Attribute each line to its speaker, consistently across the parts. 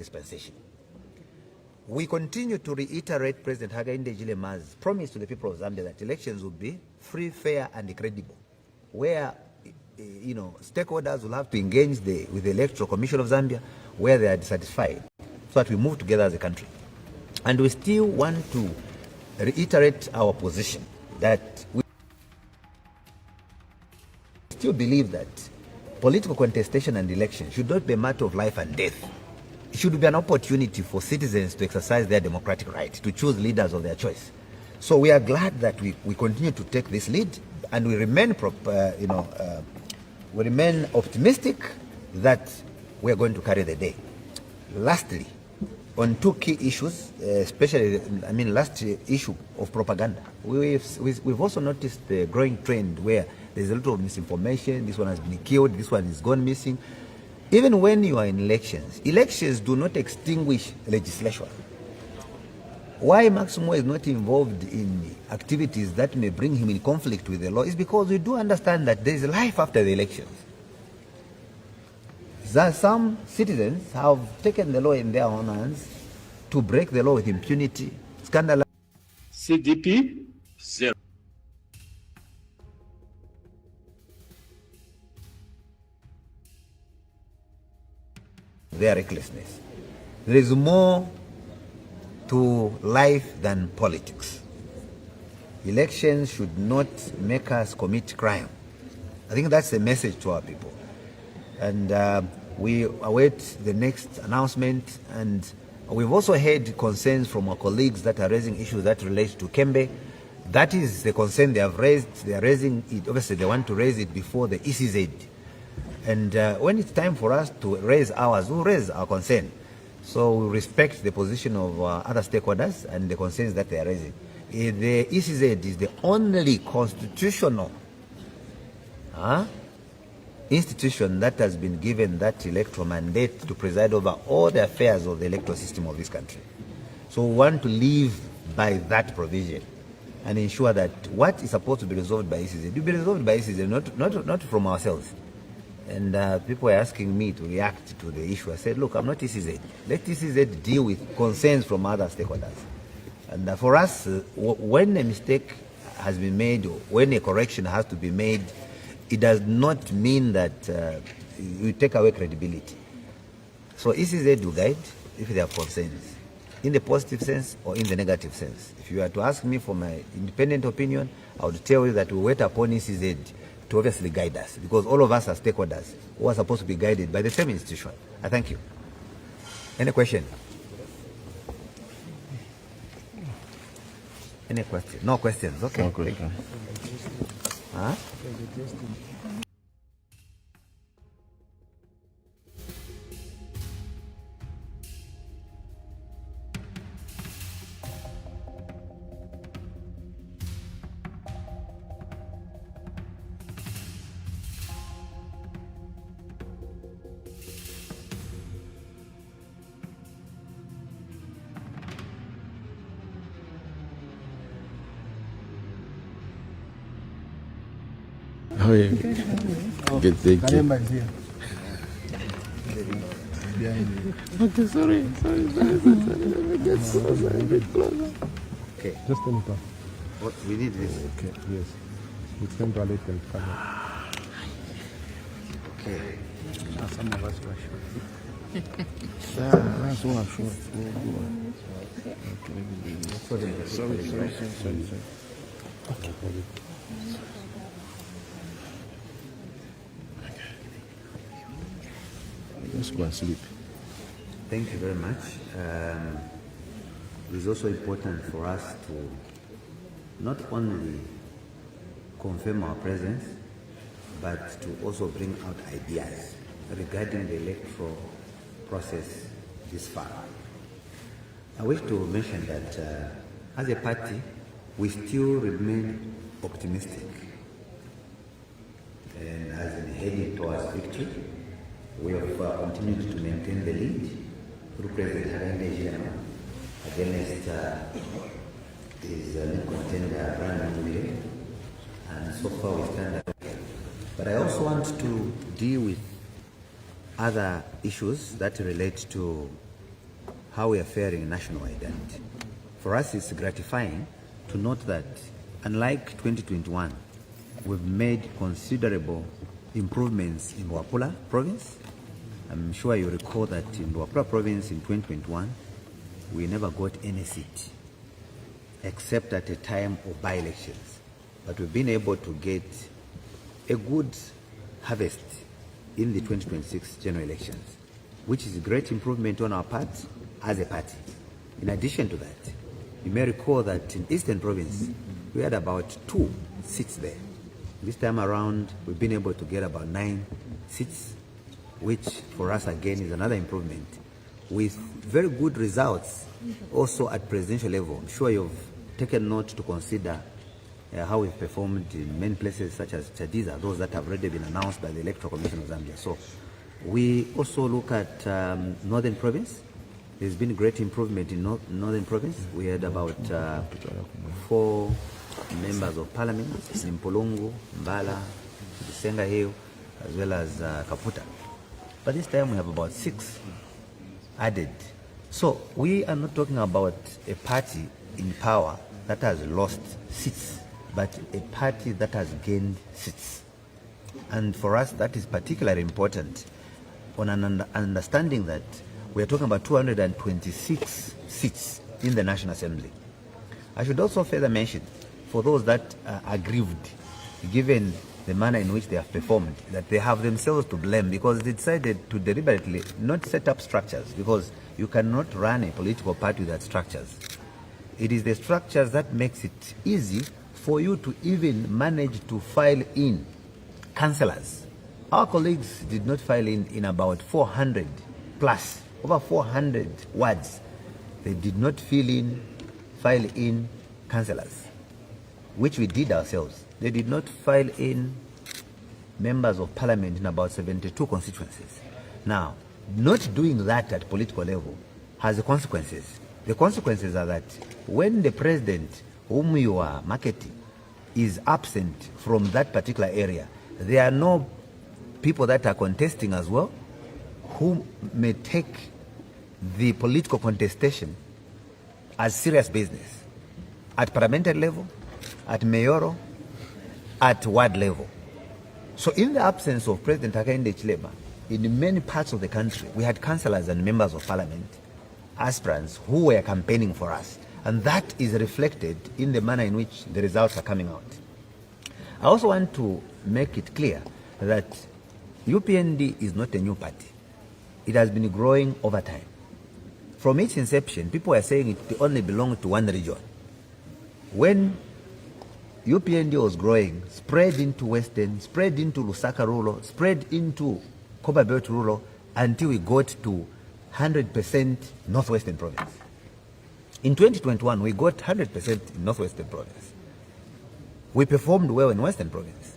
Speaker 1: dispensation. We continue to reiterate President Hakainde Hichilema's promise to the people of Zambia that elections will be free, fair, and credible, where stakeholders will have to engage with the Electoral Commission of Zambia where they are dissatisfied, so that we move together as a country. And we still want to reiterate our position that we still believe that political contestation and election should not be a matter of life and death. It should be an opportunity for citizens to exercise their democratic right to choose leaders of their choice. So we are glad that we continue to take this lead, and we remain optimistic that we are going to carry the day. Lastly, on two key issues, especially, last issue of propaganda, we've also noticed the growing trend where there's a lot of misinformation. This one has been killed, this one is gone missing. Even when you are in elections, elections do not extinguish legislation. Why Maximo is not involved in activities that may bring him in conflict with the law is because we do understand that there is life after the elections. Some citizens have taken the law in their own hands to break the law with impunity, scandal.
Speaker 2: CDP 0.
Speaker 1: Their recklessness. There is more to life than politics. Elections should not make us commit crime. I think that's the message to our people. And we await the next announcement, and we've also heard concerns from our colleagues that are raising issues that relate to Kembe. That is the concern they have raised. They are raising it. Obviously, they want to raise it before the ECZ. And when it's time for us to raise ours, we'll raise our concern. So we respect the position of other stakeholders and the concerns that they are raising. The ECZ is the only constitutional institution that has been given that electoral mandate to preside over all the affairs of the electoral system of this country. So we want to live by that provision and ensure that what is supposed to be resolved by ECZ will be resolved by ECZ, not from ourselves. And people are asking me to react to the issue. I said, look, I'm not ECZ. Let ECZ deal with concerns from other stakeholders. And for us, when a mistake has been made, or when a correction has to be made, it does not mean that we take away credibility. So ECZ will guide if they have concerns, in the positive sense or in the negative sense. If you are to ask me for my independent opinion, I would tell you that we wait upon ECZ to obviously guide us, because all of us are stakeholders who are supposed to be guided by the same institution. I thank you. Any question? Any question? No questions. Okay.
Speaker 3: No question.
Speaker 1: Huh?
Speaker 3: Oh, yeah. Good, thank you. Okay, sorry.
Speaker 1: Okay.
Speaker 4: Just a minute.
Speaker 1: What we need is
Speaker 4: Okay, yes. It's time to let them come.
Speaker 1: okay.
Speaker 4: Some of us were sure.
Speaker 3: That's one short. Sorry. Let's go and sleep.
Speaker 1: Thank you very much. It is also important for us to not only confirm our presence, but to also bring out ideas regarding the electoral process this far. I wish to mention that as a party, we still remain optimistic, and as in heading towards victory, we have continued to maintain the lead through President Hakainde Hichilema against his new contender, Brian Mugire, and so far we stand up. But I also want to deal with other issues that relate to how we are faring nationwide. And for us, it's gratifying to note that, unlike 2021, we've made considerable improvements in Luapula province. I'm sure you recall that in Luapula province in 2021, we never got any seat, except at a time of by-elections. But we've been able to get a good harvest in the 2026 general elections, which is a great improvement on our part as a party. In addition to that, you may recall that in Eastern Province, we had about 2 seats there. This time around, we've been able to get about 9 seats, which for us again is another improvement, with very good results also at presidential level. I'm sure you've taken note to consider how we've performed in many places such as Chadiza, those that have already been announced by the Electoral Commission of Zambia. So we also look at Northern Province. There's been great improvement in Northern Province. We had about 4 members of parliament in Mpulungu, Mbala, Bisenga Hill, as well as Kaputa. But this time we have about 6 added. So we are not talking about a party in power that has lost seats, but a party that has gained seats. And for us, that is particularly important on an understanding that we are talking about 226 seats in the National Assembly. I should also further mention, for those that are aggrieved, given the manner in which they have performed, that they have themselves to blame because they decided to deliberately not set up structures, because you cannot run a political party without structures. It is the structures that makes it easy for you to even manage to file in councillors. Our colleagues did not file in about 400 plus, over 400 wards. They did not file in councillors, which we did ourselves. They did not file in members of parliament in about 72 constituencies. Now, not doing that at political level has consequences. The consequences are that when the president whom you are marketing is absent from that particular area, there are no people that are contesting as well who may take the political contestation as serious business at parliamentary level, at mayoral, at ward level. So in the absence of President Hakainde Hichilema, in many parts of the country, we had councillors and members of parliament, aspirants who were campaigning for us. And that is reflected in the manner in which the results are coming out. I also want to make it clear that UPND is not a new party. It has been growing over time. From its inception, people were saying it only belonged to one region. When UPND was growing, spread into Western, spread into Lusaka rural, spread into Copperbelt rural, until we got to 100% Northwestern province. In 2021, we got 100% in Northwestern province. We performed well in Western province.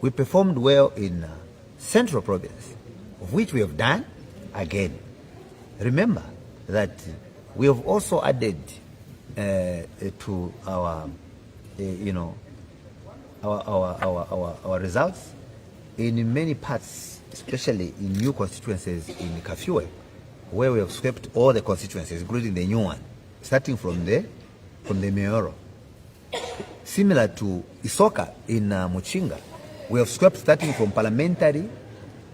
Speaker 1: We performed well in Central province, of which we have done again. Remember that we have also added to our, our results in many parts, especially in new constituencies in Kafue, where we have swept all the constituencies, including the new one, starting from the mayoral. Similar to Isoka in Muchinga, we have swept starting from parliamentary,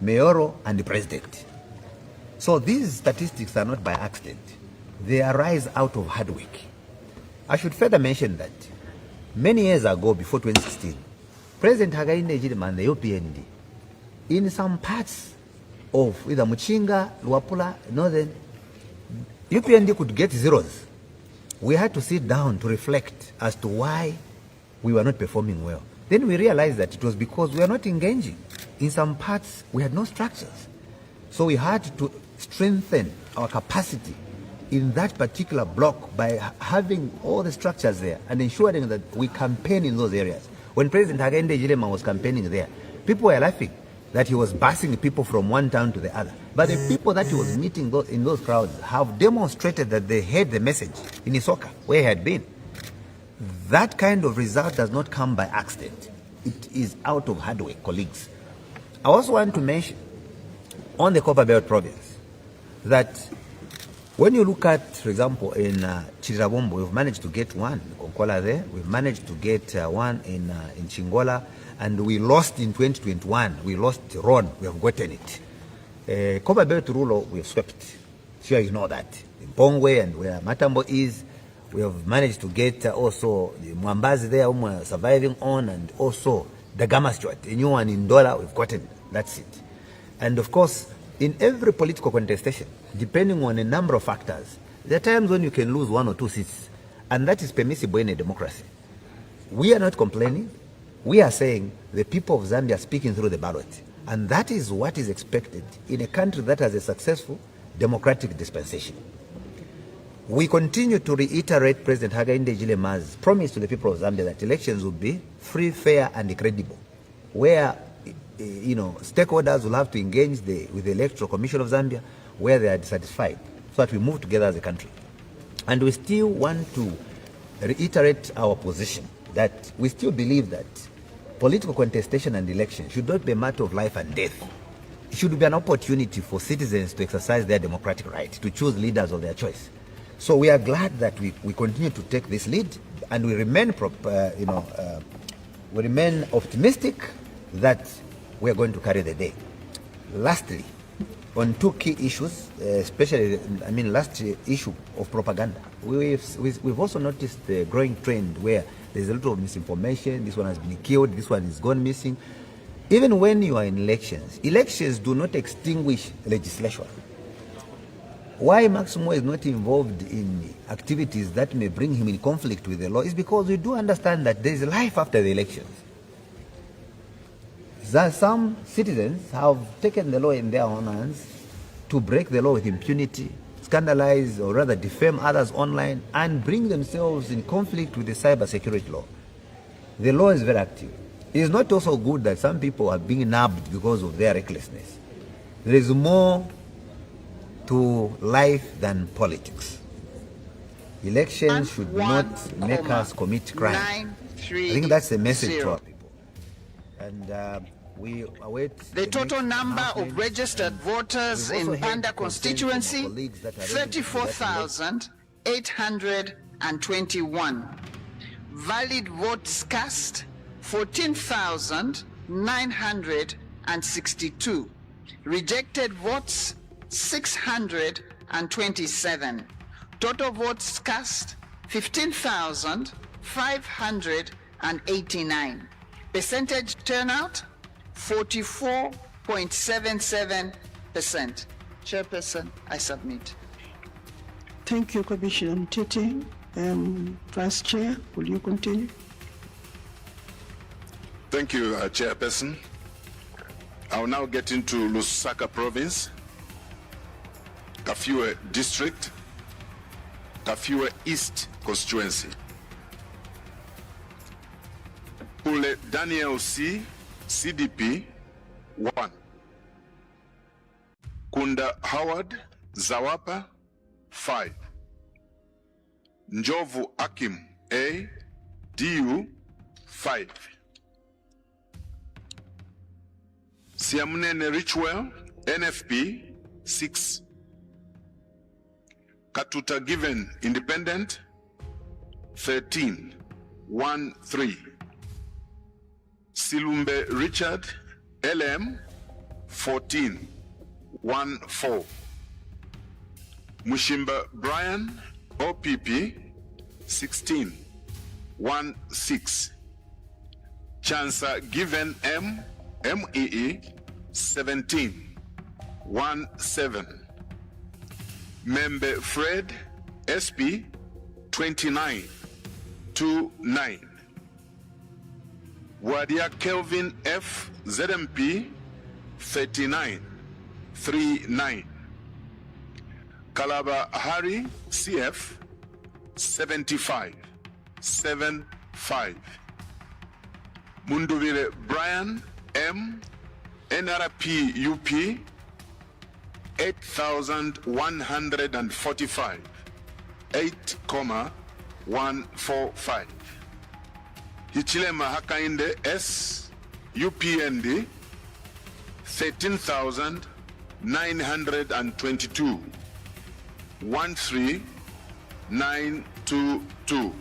Speaker 1: mayoral, and the president. So these statistics are not by accident. They arise out of hard work. I should further mention that many years ago, before 2016, President Hakainde Hichilema and the UPND, in some parts of either Muchinga, Luapula, Northern, UPND could get zeros. We had to sit down to reflect as to why we were not performing well. Then we realized that it was because we were not engaging. In some parts, we had no structures. So we had to strengthen our capacity in that particular block by having all the structures there and ensuring that we campaign in those areas. When President Hakainde Hichilema was campaigning there, people were laughing that he was busing people from one town to the other. But the people that he was meeting in those crowds have demonstrated that they heard the message in Isoka, where he had been. That kind of result does not come by accident. It is out of hard work, colleagues. I also want to mention on the Copperbelt province that When you look at, for example, in Chirabombo, we've managed to get one in Konkola there. We've managed to get one in Chingola, and we lost in 2021. We lost Ron. We have gotten it. Koba Belt Rulo, we have swept. Sure, you know that. In Pongwe and where Matambo is, we have managed to get also the Mwambazi there, whom we are surviving on, and also the Gama Stewart. A new one in Dola, we've gotten. That's it. And of course, in every political contestation, depending on a number of factors, there are times when you can lose 1 or 2 seats, and that is permissible in a democracy. We are not complaining. We are saying the people of Zambia are speaking through the ballot, and that is what is expected in a country that has a successful democratic dispensation. We continue to reiterate President Hakainde Hichilema's promise to the people of Zambia that elections will be free, fair, and credible, where stakeholders will have to engage with the Electoral Commission of Zambia where they are dissatisfied, so that we move together as a country. And we still want to reiterate our position that we still believe that political contestation and election should not be a matter of life and death. It should be an opportunity for citizens to exercise their democratic right to choose leaders of their choice. So we are glad that we continue to take this lead, and we remain we remain optimistic that we are going to carry the day. Lastly, on 2 key issues, especially, last issue of propaganda, we've also noticed the growing trend where there's a lot of misinformation. This one has been killed, this one is gone missing. Even when you are in elections, elections do not extinguish legislation. Why Maximo is not involved in activities that may bring him in conflict with the law is because we do understand that there is life after the elections. Some citizens have taken the law in their own hands to break the law with impunity, scandalize or rather defame others online, and bring themselves in conflict with the cyber security law. The law is very active. It is not also good that some people are being nabbed because of their recklessness. There is more to life than politics. Elections should not make us commit crime. I think that's the message to our people. And we await
Speaker 5: the total number of registered voters in Panda constituency, 34,821. Valid votes cast, 14,962. Rejected votes, 627. Total votes cast, 15,589. Percentage turnout, 44.77%. Chairperson, I submit.
Speaker 6: Thank you, Commissioner Mtete. Vice Chair, will you continue?
Speaker 7: Thank you, Chairperson. I will now get into Lusaka Province, Kafue District, Kafue East Constituency. Pule Daniel C, CDP, 1. Kunda Howard, Zawapa, 5. Njovu Akim, A, DU, 5. Siamunene Richwell, NFP, 6. Katuta Given Independent, 13, 1-3. Silumbe Richard, LM, 14, 1-4. Mushimba Brian, OPP, 16, 1-6. Chansa Given M, MEE, 17, 1-7. Membe Fred, SP, 29, 2-9. Wadia Kelvin F, ZMP, 39, 3-9. Kalaba Hari, CF, 75, 7-5. Munduvire Brian M, NRP UP, 8,145, 8,145. Hichilema Hakainde S, UPND, 13,922, 13922.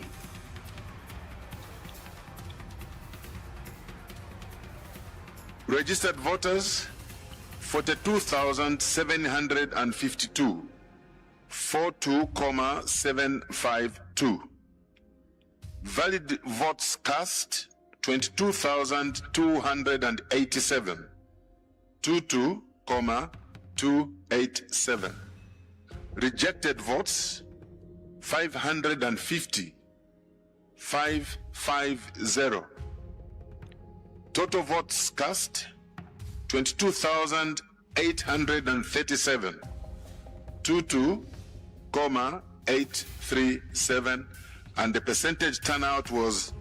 Speaker 7: Registered voters 42,752, 42,752. Valid votes cast 22,287, 22,287. Rejected votes 550, 550. Total votes cast 22,837, 22,837, and the percentage turnout was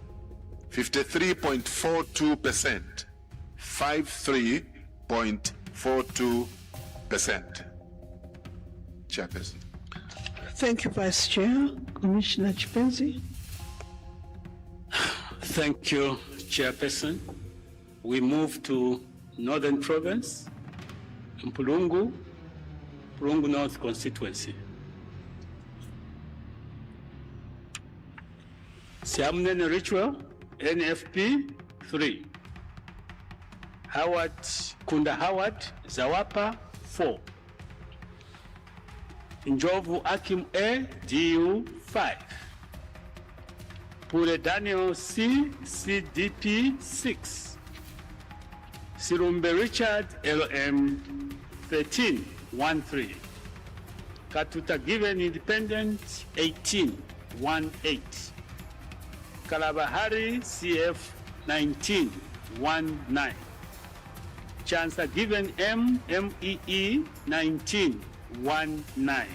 Speaker 7: 53.42%, 53.42%. Chairperson.
Speaker 6: Thank you, Vice Chair. Commissioner Chipenzi.
Speaker 2: Thank you, Chairperson. We move to Northern Province, Mpulungu North Constituency. Siamunene Ritual, NFP 3. Kunda Howard, Zawapa 4. Njovu Akim A, DU 5. Pure Daniel C, CDP 6. Sirumbe Richard, LM 13-13. Katuta Given Independent 18-18. Kalabahari CF 19-19. Chancellor Given M, MEE 19-19.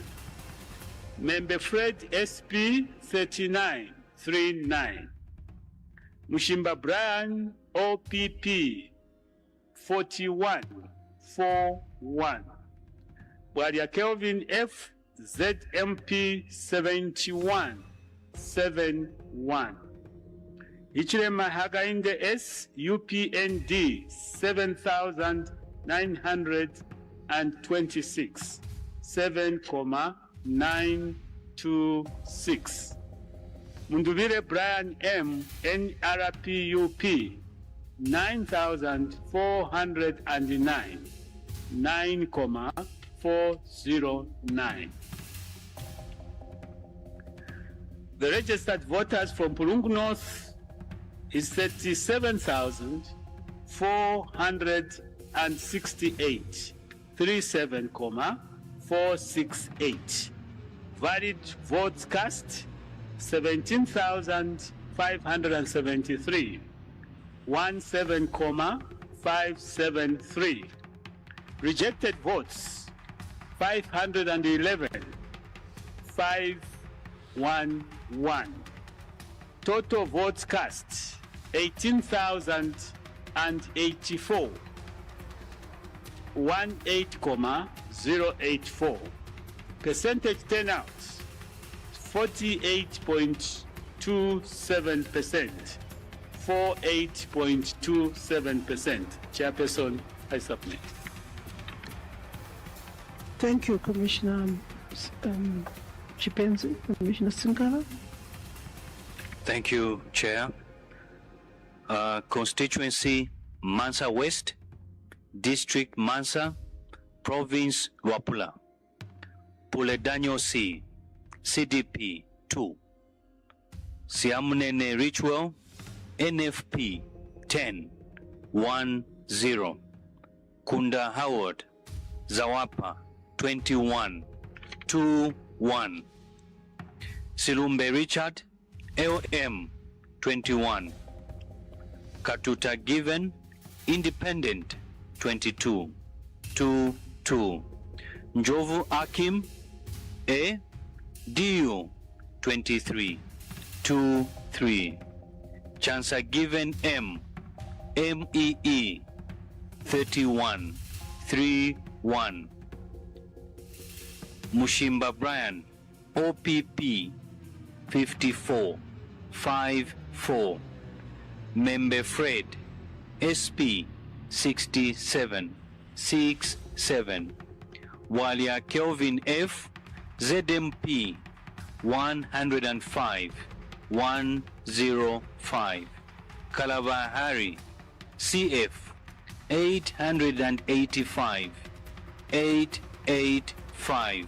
Speaker 2: Member Fred SP 39-39. Mushimba Brian OPP 41-41. Bwalia Kelvin F ZMP 71-71. Ichirema Hagainde S UPND 7,926 7,926. Mundubire Brian M NRPUP 9,409 9,409. The registered voters from Mpulungu North is 37,468 37,468. Valid votes cast 17,573 17,573. Rejected votes 511 511. Total votes cast 18,084 18,084. Percentage turnout 48.27%. 48.27%. Chairperson, I submit.
Speaker 6: Thank you, Commissioner Chipenzi. Commissioner Singara.
Speaker 8: Thank you, Chair. Constituency Mansa West, District Mansa, Province Luapula. Puledanyo C, CDP 2. Siamunene Ritual, NFP 10-10. Kunda Howard, Zawapa 21-21. Silumbe Richard, LM 21. Katuta Given, Independent 22-22. Njovu Akim, A, DU 23-23. Chancellor Given M, MEE 31-31. Mushimba Brian, OPP 54-54. Member Fred, SP 67-67. Walia Kelvin F, ZMP 105 105. Kalabahari CF 885 885.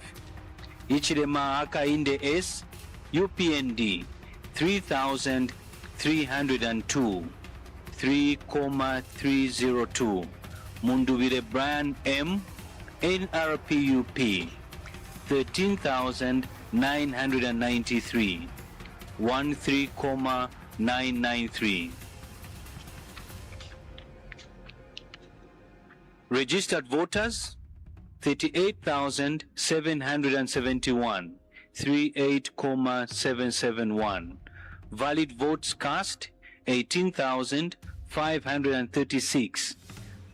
Speaker 8: Ichilema Hakainde S UPND 3302 3,302. Mundubire Brian M NRPUP 13,993 13,993. Registered voters 38,771 38,771. Valid votes cast 18,536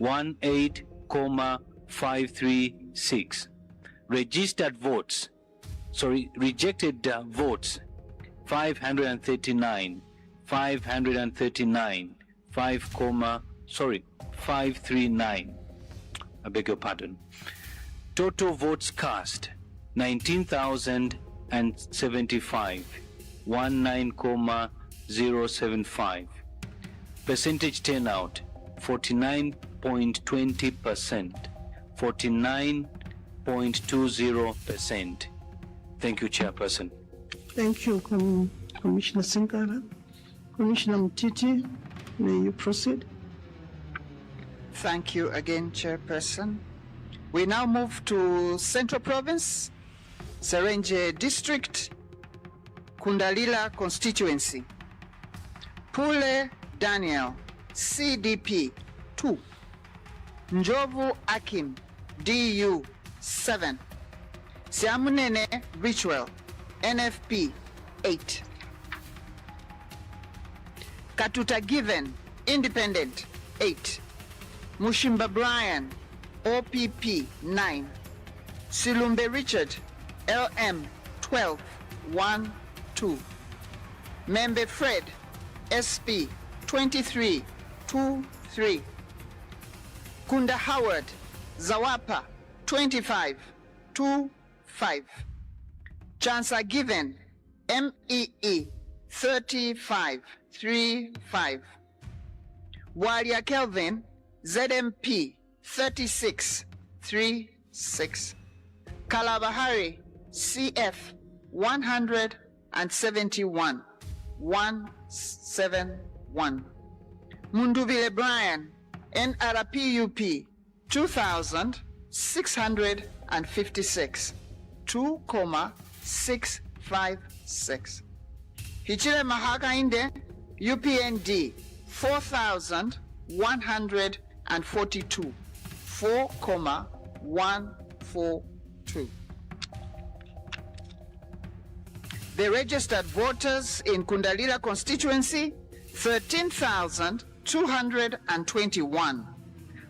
Speaker 8: 18,536. Registered votes, rejected votes 539 539 539. I beg your pardon. Total votes cast 19,075 19,075. Percentage turnout 49.20%. 49.20%. Thank you, Chairperson.
Speaker 6: Thank you, Commissioner Sinkara. Commissioner Mtiti, may you proceed?
Speaker 5: Thank you again, Chairperson. We now move to Central Province, Serenje District, Kundalila Constituency. Pule Daniel, CDP 2. Njovu Akim, DU 7. Siamunene Ritual, NFP 8. Katuta Given, Independent 8. Mushimba Brian, OPP 9. Silumbe Richard, LM 12 1 2. Membe Fred, SP 23 2 3. Kunda Howard, Zawapa 25 2 5. Chancer Given, MEE 35 3 5. Walia Kelvin, ZMP 36 3 6. Kalabahari CF 171 171. Munduvile Brian NRPUP 2,656 2,656. Hichile Mahakainde UPND 4,142 4,142. The registered voters in Kundalila constituency 13,221.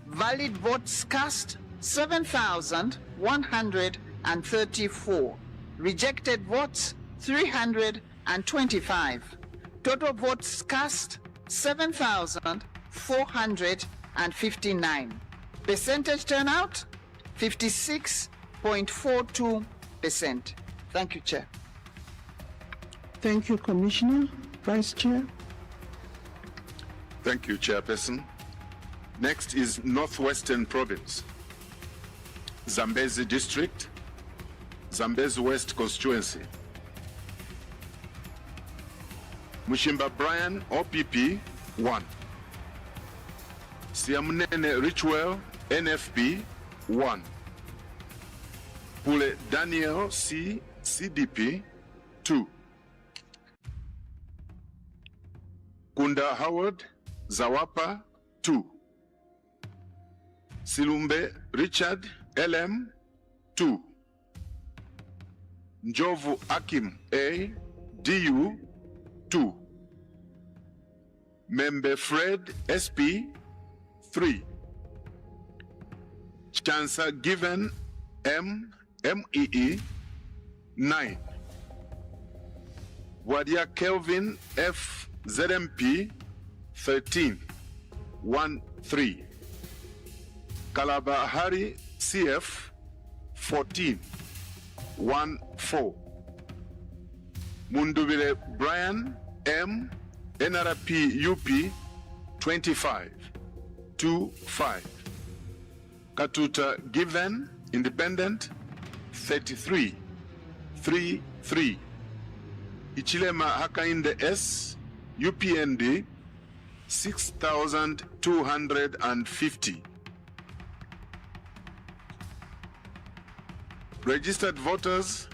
Speaker 5: Valid votes cast 7,134. Rejected votes 325. Total votes cast 7,459. Percentage turnout 56.42%. Thank you, Chair.
Speaker 6: Thank you, Commissioner. Vice Chair.
Speaker 7: Thank you, Chairperson. Next is Northwestern Province, Zambezi District, Zambezi West Constituency. Mushimba Brian, OPP 1. Siamunene Richwell, NFP 1. Pule Daniel C, CDP 2. Kunda Howard, Zawapa 2. Silumbe Richard, LM 2. Njovu Akim A, DU 2. Membe Fred, SP 3. Chancer Given M, MEE 9. Wadia Kelvin F, ZMP 13 1 3. Kalabahari CF 14. 14. Mundubile Brian M, NRP UP 25 25. Katuta Given Independent 33 33. Ichilema Hakainde S UPND 6,250. Registered voters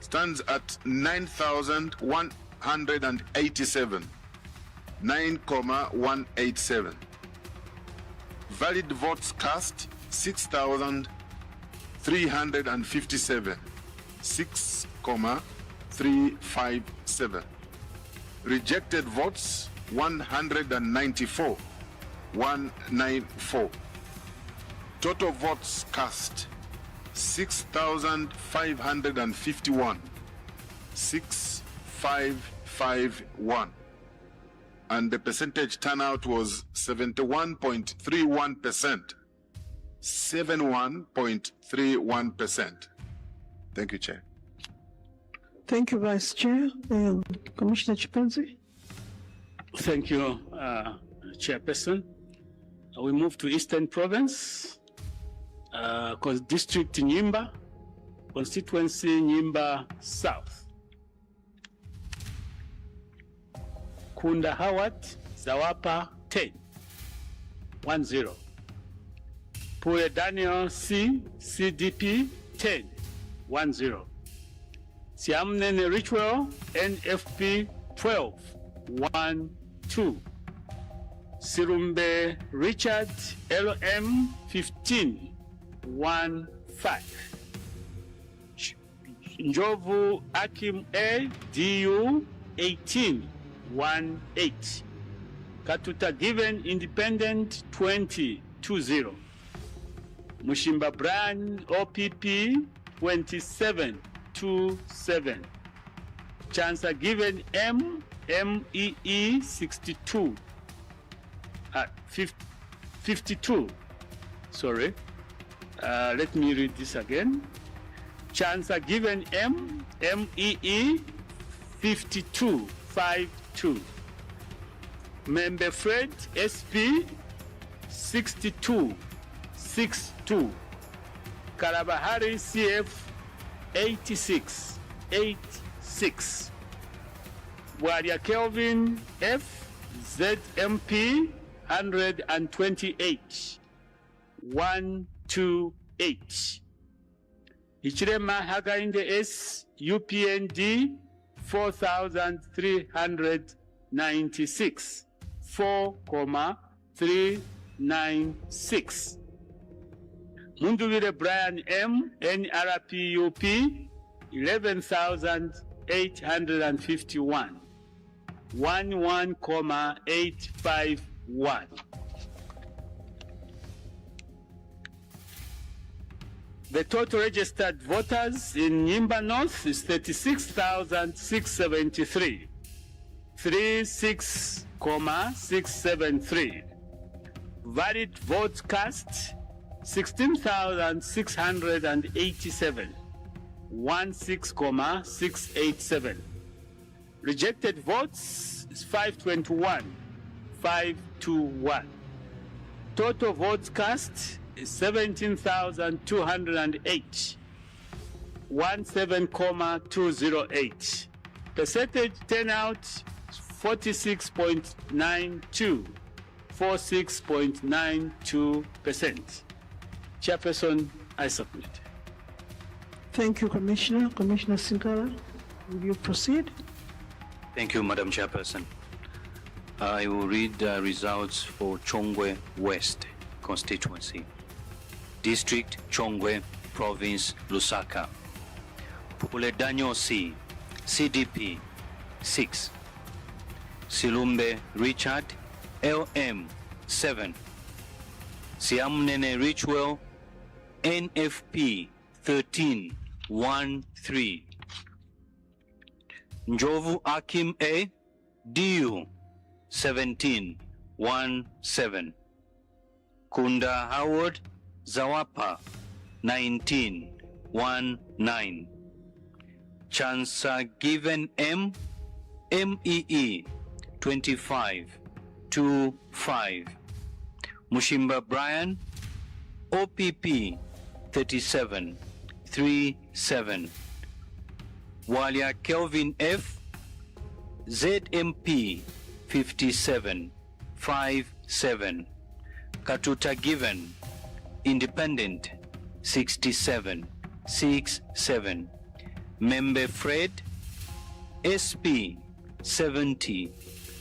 Speaker 7: stands at 9,187. 9,187. Valid votes cast 6,357. 6,357. Rejected votes 194. 194. Total votes cast 6,551. 6,551. And the percentage turnout was 71.31%. 71.31%. Thank you, Chair.
Speaker 6: Thank you, Vice Chair. Commissioner Chipenzi.
Speaker 2: Thank you, Chairperson. We move to Eastern Province, District Nyimba, Constituency Nyimba South. Kunda Howard, Zawapa 10, 10. Pule Daniel C, CDP 10, 10. Siamnene Ritual, NFP 12, 1, 2. Sirumbe Richard, LM 15, 1, 5. Njovu Akim A, DU 18, 1, 8. Katuta Given Independent 20, 20. Mushimba Brian OPP 27, 27. Chancer Given M, MEE 62, 52. Sorry. Let me read this again. Chancer Given M, MEE 52, 52. Member Fred SP 62, 62. Kalabahari CF 86, 86. Waria Kelvin F ZMP 128, 128. Ichirema Hagainde S UPND 4,396, 4,396. Munduvire Brian M NRPUP 11,851, 11,851. The total registered voters in Nyimba North is 36,673, 36,673. Valid votes cast 16,687, 16,687. Rejected votes is 521, 521. Total votes cast is 17,208, 17,208. Percentage turnout is 46.92, 46.92%. Chairperson, I submit.
Speaker 6: Thank you, Commissioner. Commissioner Sinkara, will you proceed?
Speaker 8: Thank you, Madam Chairperson. I will read the results for Chongwe West constituency. District Chongwe, Province Lusaka. Pule Daniel C, CDP 6. Silumbe Richard, LM 7. Siamnene Richwell, NFP 13, 1-3. Njovu Akim A, DU 17, 1-7. Kunda Howard Zawapa 19, 1-9. chance given M, MEE 25 to 5. Mushimba Brian, OPP 37 37. Walia Kelvin F, ZMP 57 57. Katuta given independent 67 67. Member Fred SP 70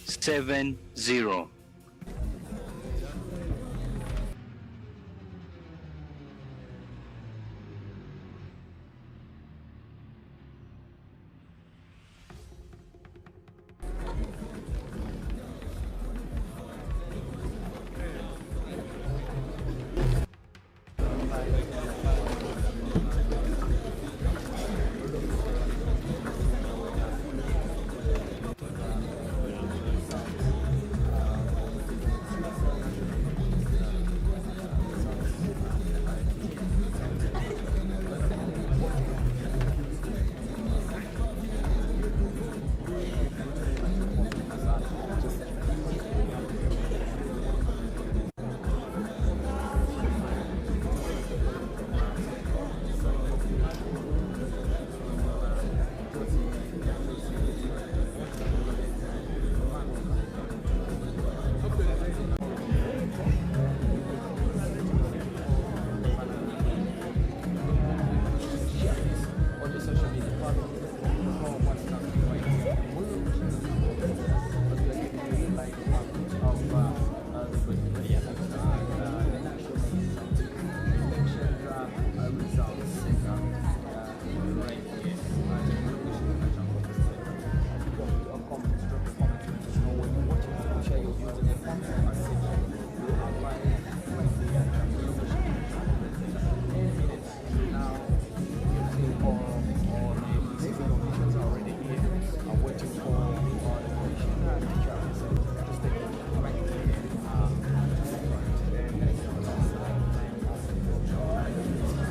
Speaker 8: 70.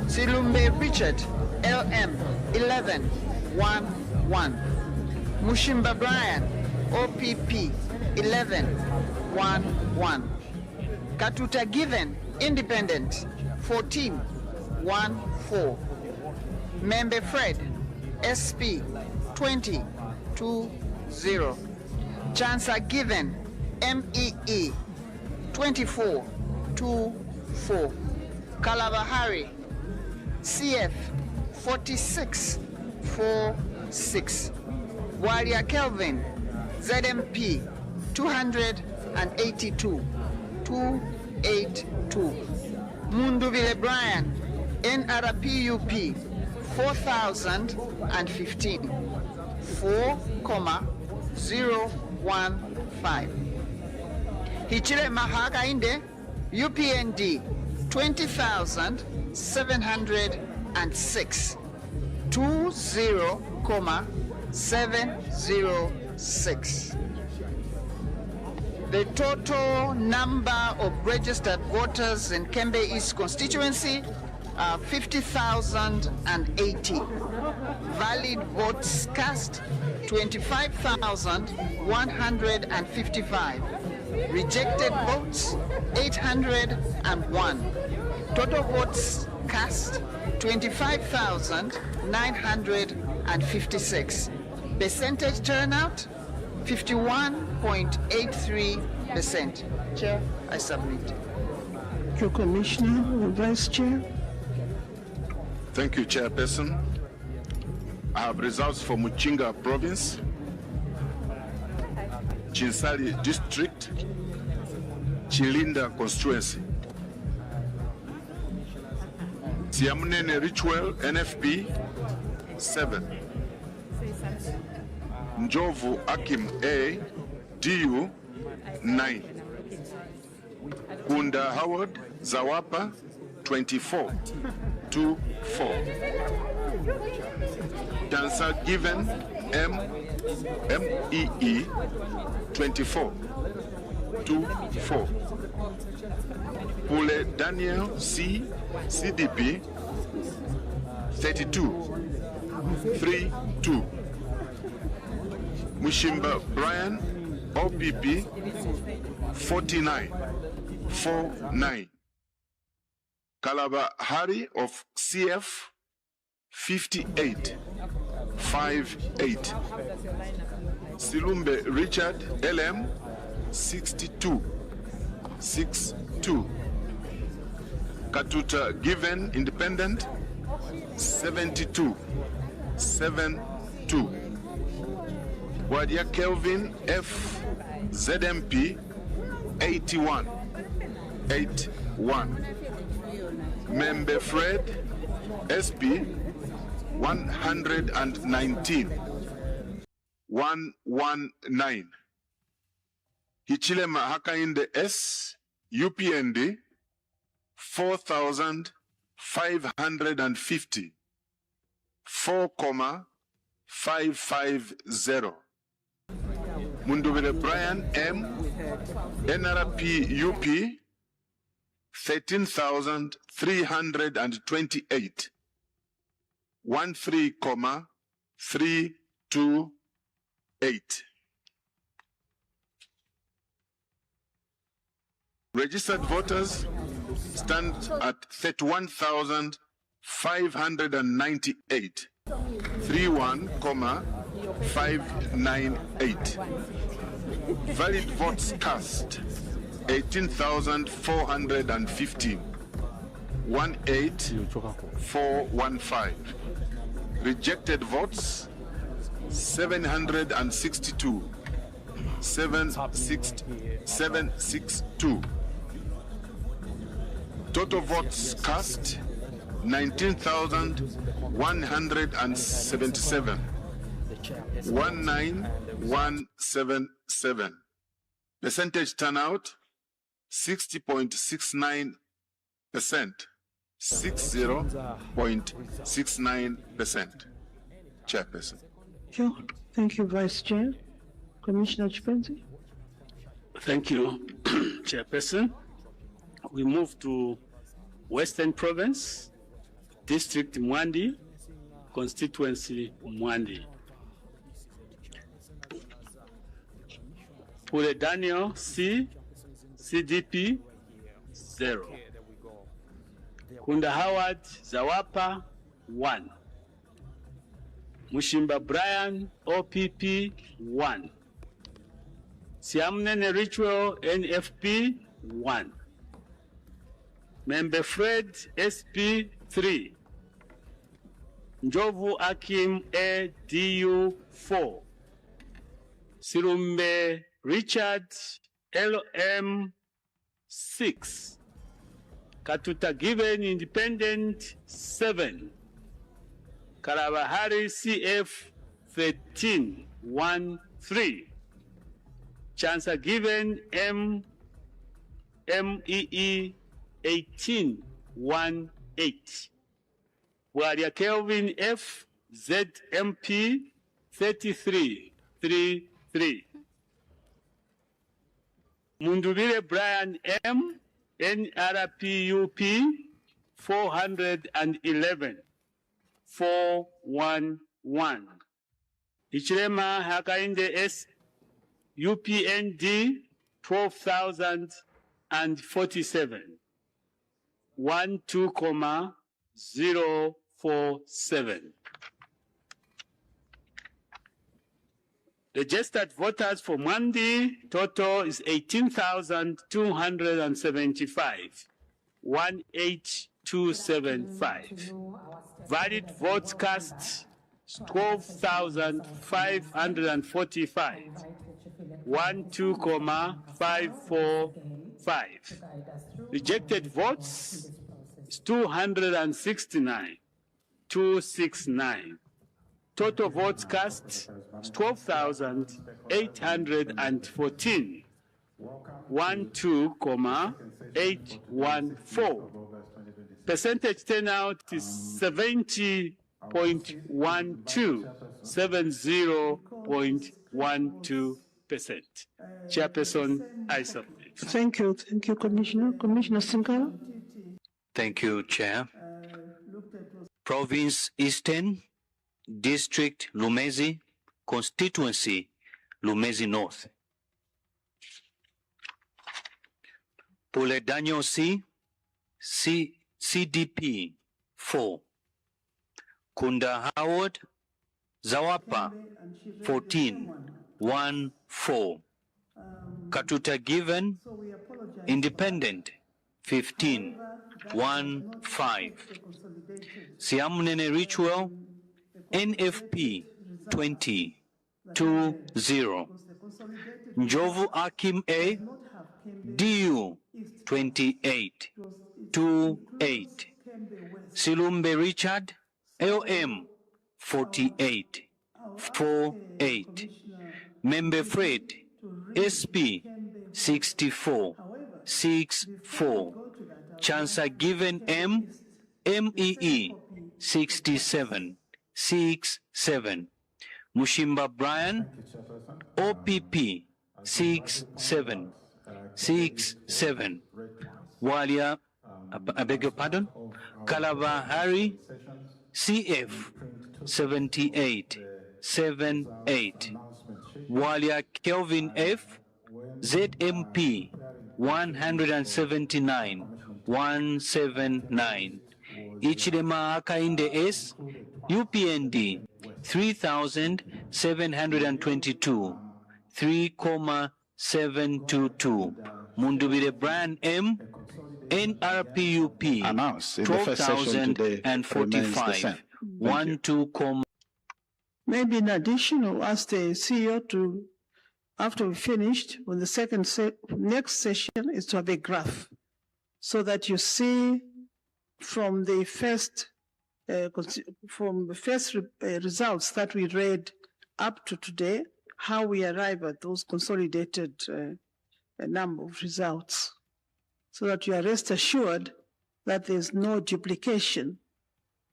Speaker 5: Silumbe Richard, LM 11 11. Mushimba Brian, OPP 11 11. Katuta given independent 14 14. Member Fred SP 20 20. Chancer given MEE 24 24. Kalabahari CF 46 46. Walia Kelvin ZMP 282 282. Munduvile Brian NRPUP 4015 4,015. Hichile Mahaka Inde UPND 20,706 20,706. The total number of registered voters in Kembe East constituency are 50,080. Valid votes cast 25,155. Rejected votes 801. Total votes cast 25,956. Percentage turnout 51.83%. Chair, I submit.
Speaker 6: Thank you, Commissioner. Vice Chair.
Speaker 7: Thank you, Chairperson. I have results for Muchinga Province, Chinsali District, Chilinda Constituency. Siamunene Richwell, NFP, 7. Njovu Akim A, DU, 9. Kunda Howard, Zawapa, 24, 2-4. Dancer Given, MEE, 24, 2-4. Pule Daniel C, CDP, 32, 32. Mushimba Brian, OPP 49. Kalaba Hari of CF 58. Silumbe Richard LM 62. Katuta Given Independent 72. Wadia Kelvin F ZMP 81. Membe Fred SP 119. Hichilema Hakainde S UPND 4,550. 4,550. Mundubile Brian M NRP UP 13,328. 13,328. Registered voters stand at 31,598. 31,598. Valid votes cast 18,415. 18,415. Rejected votes 762. 762. Total votes cast 19,177. 19,177. Percentage turnout 60.69%. 60.69%. Chairperson.
Speaker 6: Thank you, Vice Chair. Commissioner Chipenzi.
Speaker 2: Thank you, Chairperson. We move to Western Province, District Mwandi, Constituency Mwandi. Pule Daniel C, CDP 0. Kunda Howard Zawapa 1. Mushimba Brian OPP 1. Siamnene Ritual NFP 1. Member Fred SP 3. Njovu Akim ADU 4. Silumbe Richard LM 6. Katuta Given Independent 7. Kalabahari CF 13 1-3. Chancer Given MEE 18-1-8. Waria Kelvin F ZMP 33-3-3. Mundubile Brian M NRPUP 411 411. Ichilema Hakainde S UPND 12,047 12,047. Registered voters for Mwandi total is 18,275, 18,275. Valid votes cast 12,545, 12,545. Rejected votes is 269, 269. Total votes cast is 12,814, 12,814. Percentage turnout is 70.12, 70.12%. Chairperson, I submit.
Speaker 6: Thank you, Commissioner. Commissioner Sinkala.
Speaker 8: Thank you, Chair. Province Eastern, District Lumezi, Constituency Lumezi North. Pule Daniel CDP 4. Kunda Howard, Zawapa 14-1-4. Katuta Given, Independent 15-1-5. Siamnene Ritual, NFP 20-2-0. Njovu Akim A, DU 28-2-8. Silumbe Richard, AOM 48-4-8. Member Fred, SP 64-6-4. Chancer Given M, MEE 67-6-7. Mushimba Brian, OPP 6-7. Walia, I beg your pardon, Kalabahari, CF 78-7-8. Walia Kelvin F, ZMP 179-179. Ichilema Akainde S, UPND 3,722, 3,722. Mundubire Brian M, NRPUP
Speaker 9: announced in the first session today remains the same.
Speaker 8: 12.
Speaker 6: Maybe in addition, I'll ask the CEO to, after we finished, on the next session is to have a graph so that you see from the first results that we read up to today, how we arrive at those consolidated number of results, so that you are rest assured that there's no duplication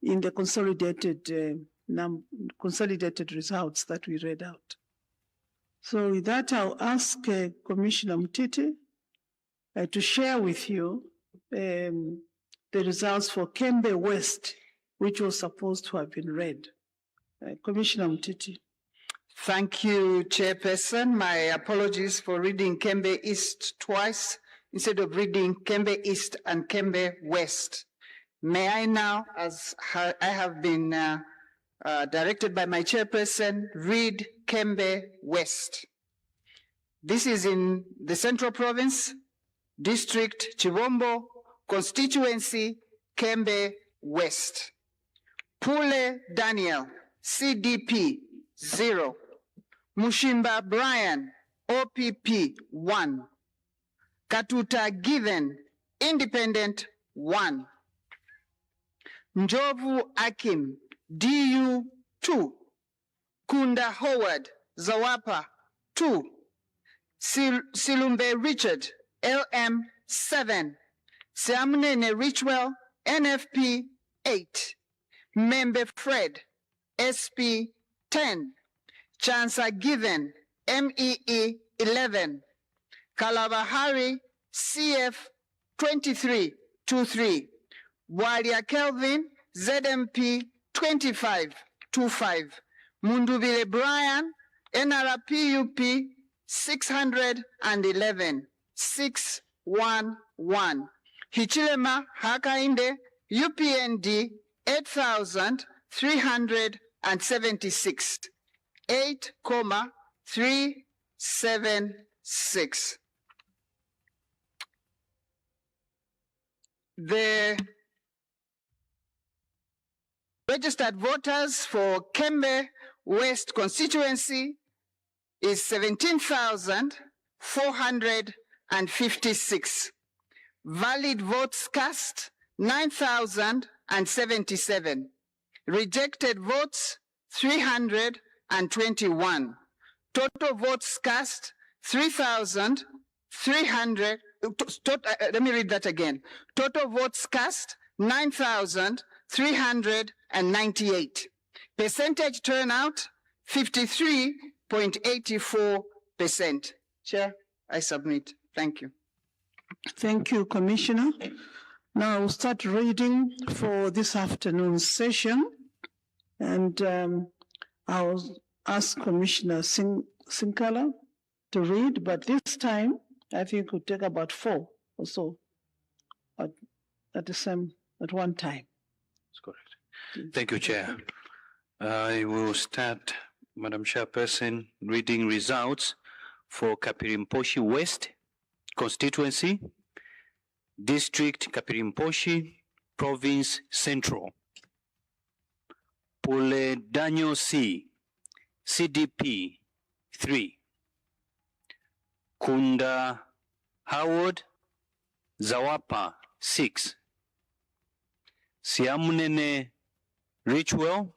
Speaker 6: in the consolidated results that we read out. So with that, I'll ask Commissioner Mtiti to share with you the results for Kembe West, which was supposed to have been read. Commissioner Mtiti.
Speaker 5: Thank you, Chairperson. My apologies for reading Kembe East twice instead of reading Kembe East and Kembe West. May I now, as I have been directed by my chairperson, read Kembe West. This is in the Central Province, District Chivombo, Constituency Kembe West. Pule Daniel, CDP 0. Mushimba Brian, OPP 1. Katuta Given, Independent 1. Njovu Akim, DU 2. Kunda Howard, Zawapa 2. Silumbe Richard, LM 7. Siamnene Richwell, NFP 8. Membe Fred, SP 10. Chancer Given, MEE 11. Kalabahari, CF 23-23. Walia Kelvin, ZMP 25-25. Mundubile Brian, NRPUP 611, 611. Hichilema Hakainde, UPND 8,376, 8,376. The registered voters for Kembe West constituency is 17,456. Valid votes cast, 9,077. Rejected votes, 321. Total votes cast, 3,300. Let me read that again. Total votes cast, 9,398. Percentage turnout, 53.84%. Chair, I submit. Thank you.
Speaker 6: Thank you, Commissioner. Now I'll start reading for this afternoon's session. And I'll ask Commissioner Sinkala to read, but this time I think it would take about 4 or so at one time.
Speaker 8: That's correct. Thank you, Chair. I will start, Madam Chairperson, reading results for Kapirimposhi West constituency, District Kapirimposhi, Province Central. Pule Daniel C, CDP 3. Kunda Howard Zawapa 6. Siamunene Richwell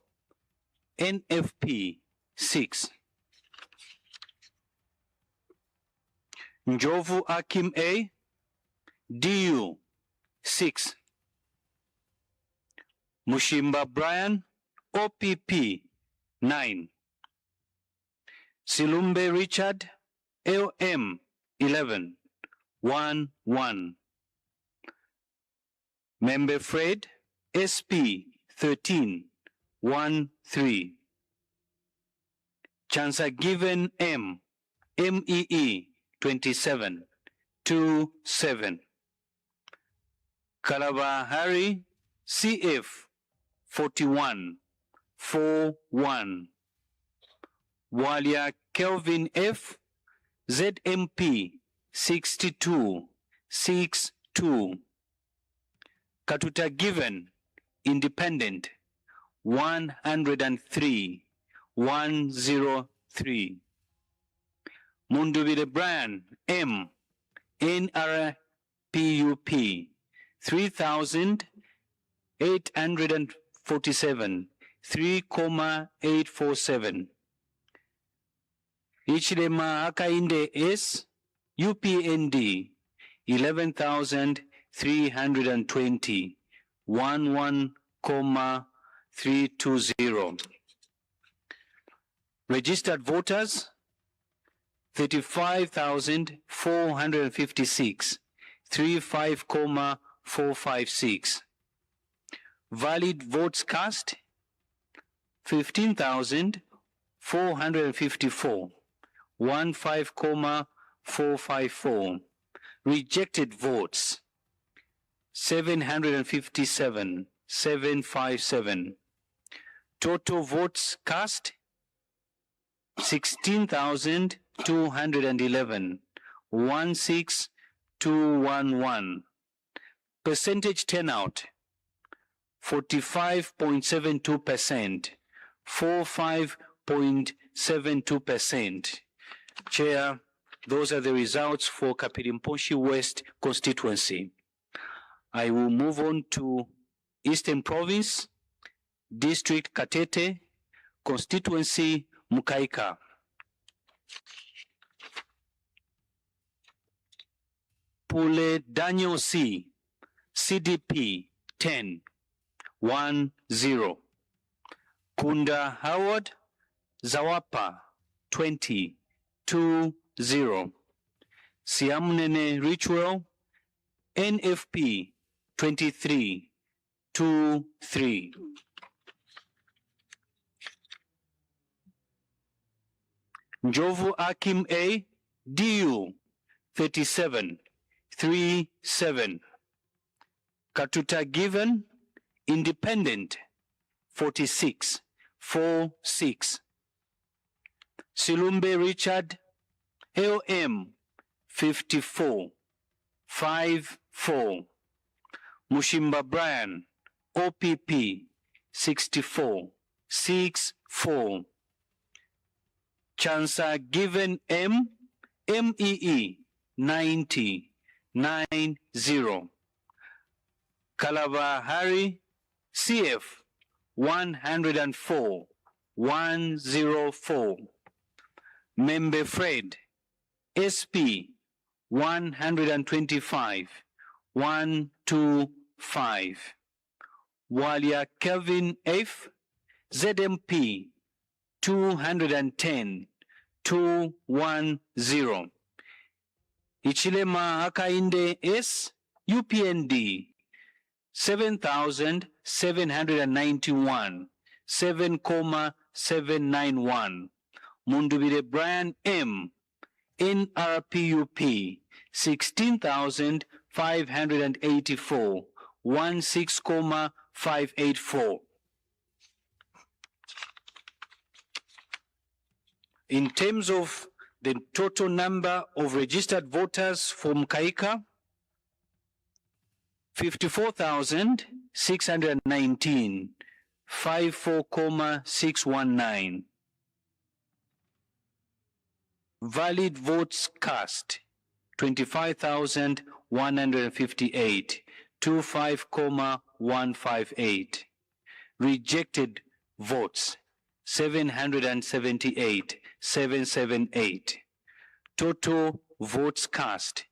Speaker 8: NFP 6. Njovu Akim A DU 6. Mushimba Brian OPP 9. Silumbe Richard LM 11 1 1. Member Fred SP 13 1 3. Chancer Given M MEE 27 2 7. Kalabahari CF 41 4 1. Walia Kelvin F ZMP 62 6 2. Katuta Given Independent 103 103. Mundubile Brian M NRPUP 3,847 3,847. Ichilema Akainde S UPND 11,320 11,320. Registered voters 35,456 35,456. Valid votes cast 15,454 15,454. Rejected votes 757 757. Total votes cast 16,211 16211. Percentage turnout 45.72%, 45.72%. Chair, those are the results for Kapirimposhi West constituency. I will move on to Eastern Province, District Katete, constituency Mukaika. Pule Daniel C, CDP 10 1 0. Kunda Howard Zawapa 20 2 0. Siamnene Richwell NFP 23 2 3. Njovu Akim A DU 37 3 7. Katuta Given Independent 46 4 6. Silumbe Richard LM 54 5 4. Mushimba Brian OPP 64 6 4. Chancer Given M MEE 90 9 0. Kalabahari CF 104 104. Member Fred SP 125 125. Walia Kelvin F ZMP 210 210. Ichilema Hakainde S UPND 7,791 7,791. Mundubire Brian M. NRPUP 16,584. 16,584. In terms of the total number of registered voters from Kaika, 54,619, 54,619. Valid votes cast, 25,158, 25,158. Rejected votes, 778, 778. Total votes cast,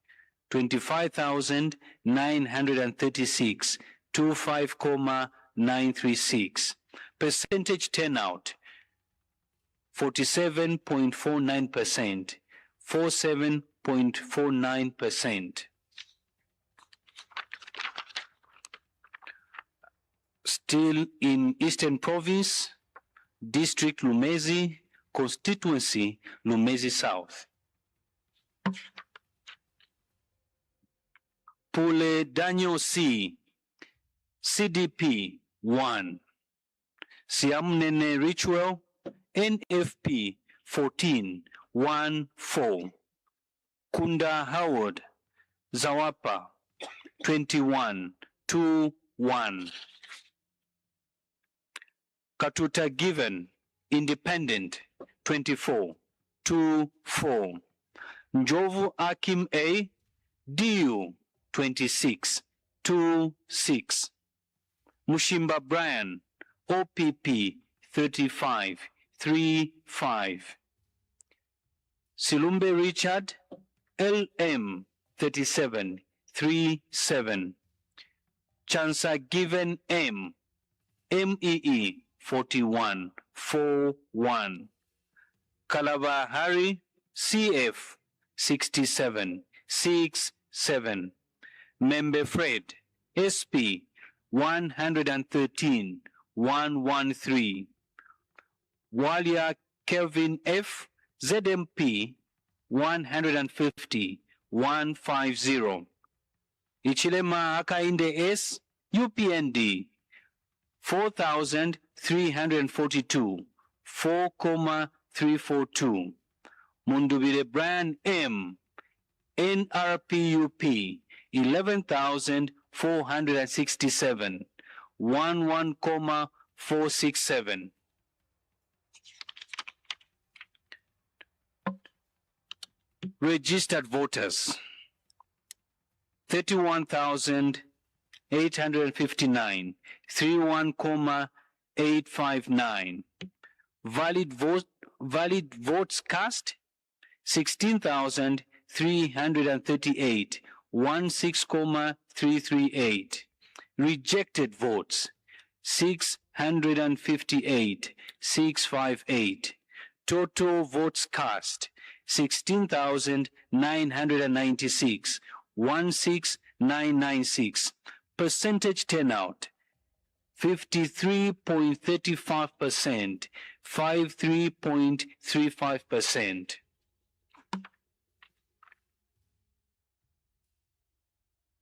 Speaker 8: 25,936, 25,936. Percentage turnout, 47.49%, 47.49%. Still in Eastern Province, District Lumezi, Constituency Lumezi South. Pule Daniel C, CDP 1. Siamnene Ritual, NFP 14, 1-4. Kunda Howard, Zawapa 21, 2-1. Katuta Given, Independent 24, 2-4. Njovu Akim A, DU 26, 2-6. Mushimba Brian, OPP 35, 3-5. Silumbe Richard, LM 37, 3-7. Chansa Given M, MEE 41, 4-1. Kalaba Hari, CF 67, 6-7. Membe Fred, SP 113, 113. Walia Kelvin F, ZMP 150, 150. Ichilema Akainde S, UPND 4,342, 4,342. Mundubire Brian M, NRPUP 11,467, 11,467. Registered voters 31,859, 31,859. Valid votes cast 16,338, 16,338. Rejected votes 658, 658. Total votes cast 16,996, 16,996. Percentage turnout 53.35%, 53.35%.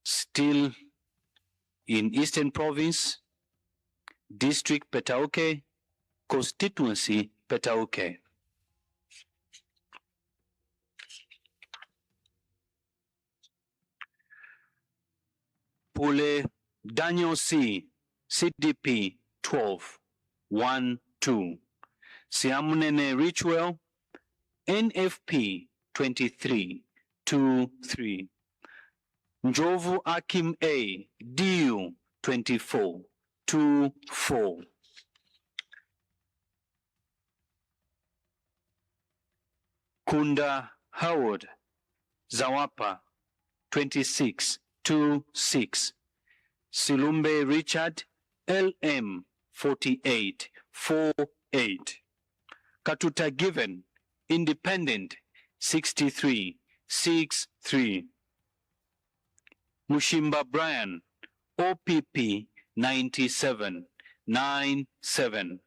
Speaker 8: Still in Eastern Province, District Petauke, Constituency Petauke. Pule Daniel C, CDP 12, 1-2. Siamunene Ritual, NFP 23, 2-3. Njovu Akim A, DU 24, 2-4. Kunda Howard, Zawapa 26, 2-6. Silumbe Richard, LM 48, 4-8. Katuta Given, Independent 63, 6-3. Mushimba Brian, OPP 97, 9-7.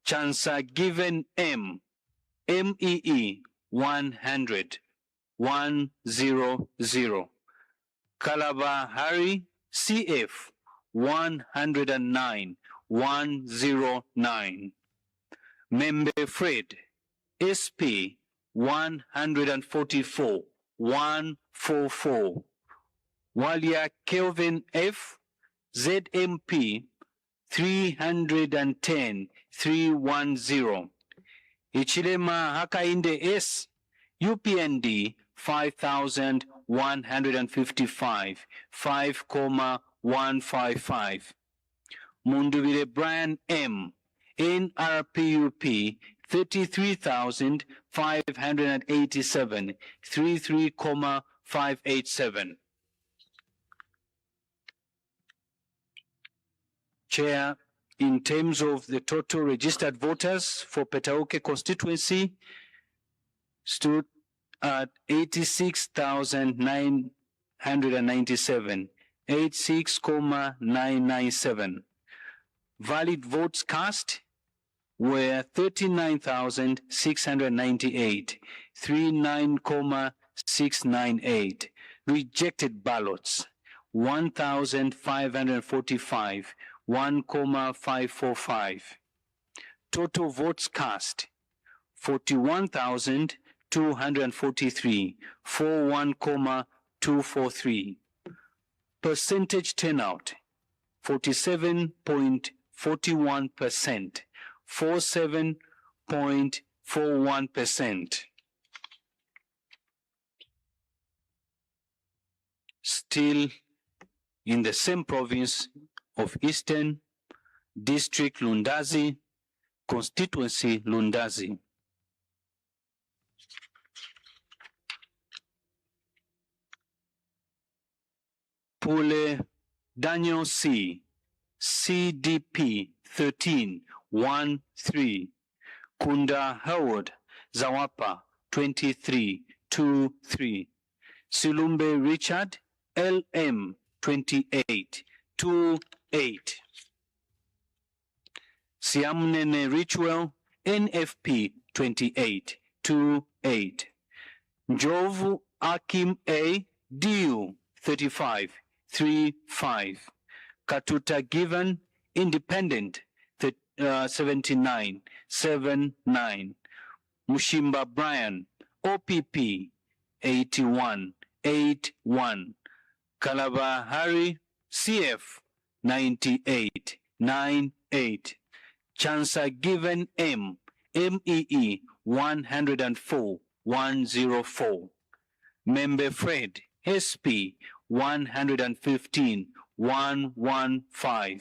Speaker 8: Chansa given M, MEE 100, 100. Kalabahari CF 109, 109. Membe Fred SP 144, 144. Walia Kelvin F ZMP 310, 310. Ichilema Hakainde S UPND 5,155, 5,155. Mundubile Brian M NRPUP 33,587, 33,587. Chair, in terms of the total registered voters for Petauke constituency, stood at 86,997, 86,997. Valid votes cast were 39,698, 39,698. Rejected ballots 1,545, 1,545. Total votes cast 41,243, 41,243. Percentage turnout 47.41%, 47.41%. Still in the same province of Eastern District Lundazi, constituency Lundazi. Pule Daniel C, CDP 13, 13. Kunda Howard Zawapa 23, 23. Silumbe Richard LM 28, 28. Siamnene Ritual NFP 28, 28. Njovu Akim A DU 35, 35. Katuta Given Independent 79, 79. Mushimba Brian OPP 81, 81. Kalabahari CF 98, 98. Chansa Given M MEE 104, 104. Membe Fred SP 115, 115.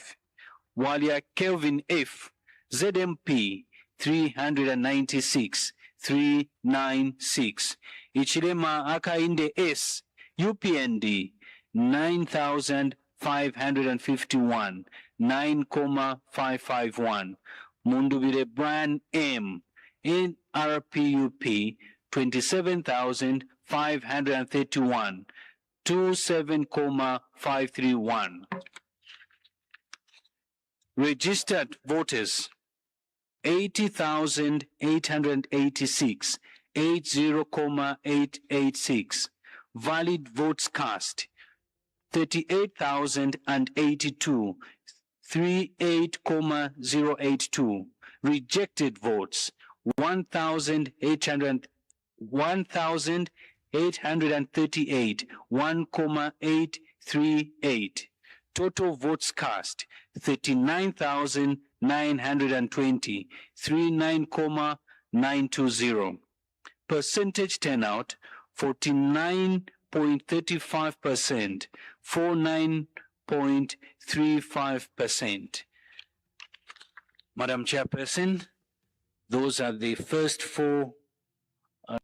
Speaker 8: Walia Kelvin F ZMP 396, 396. Ichilema Akainde S UPND 9,551, 9,551. Mundubile Brian M NRPUP 27,531, 27,531. Registered voters 80,886, 80,886. Valid votes cast 38,082, 38,082. Rejected votes 1,838, 1,838. Total votes cast 39,920, 39,920. Percentage turnout 49.35%, 49.35%. Madam Chairperson, those are the first four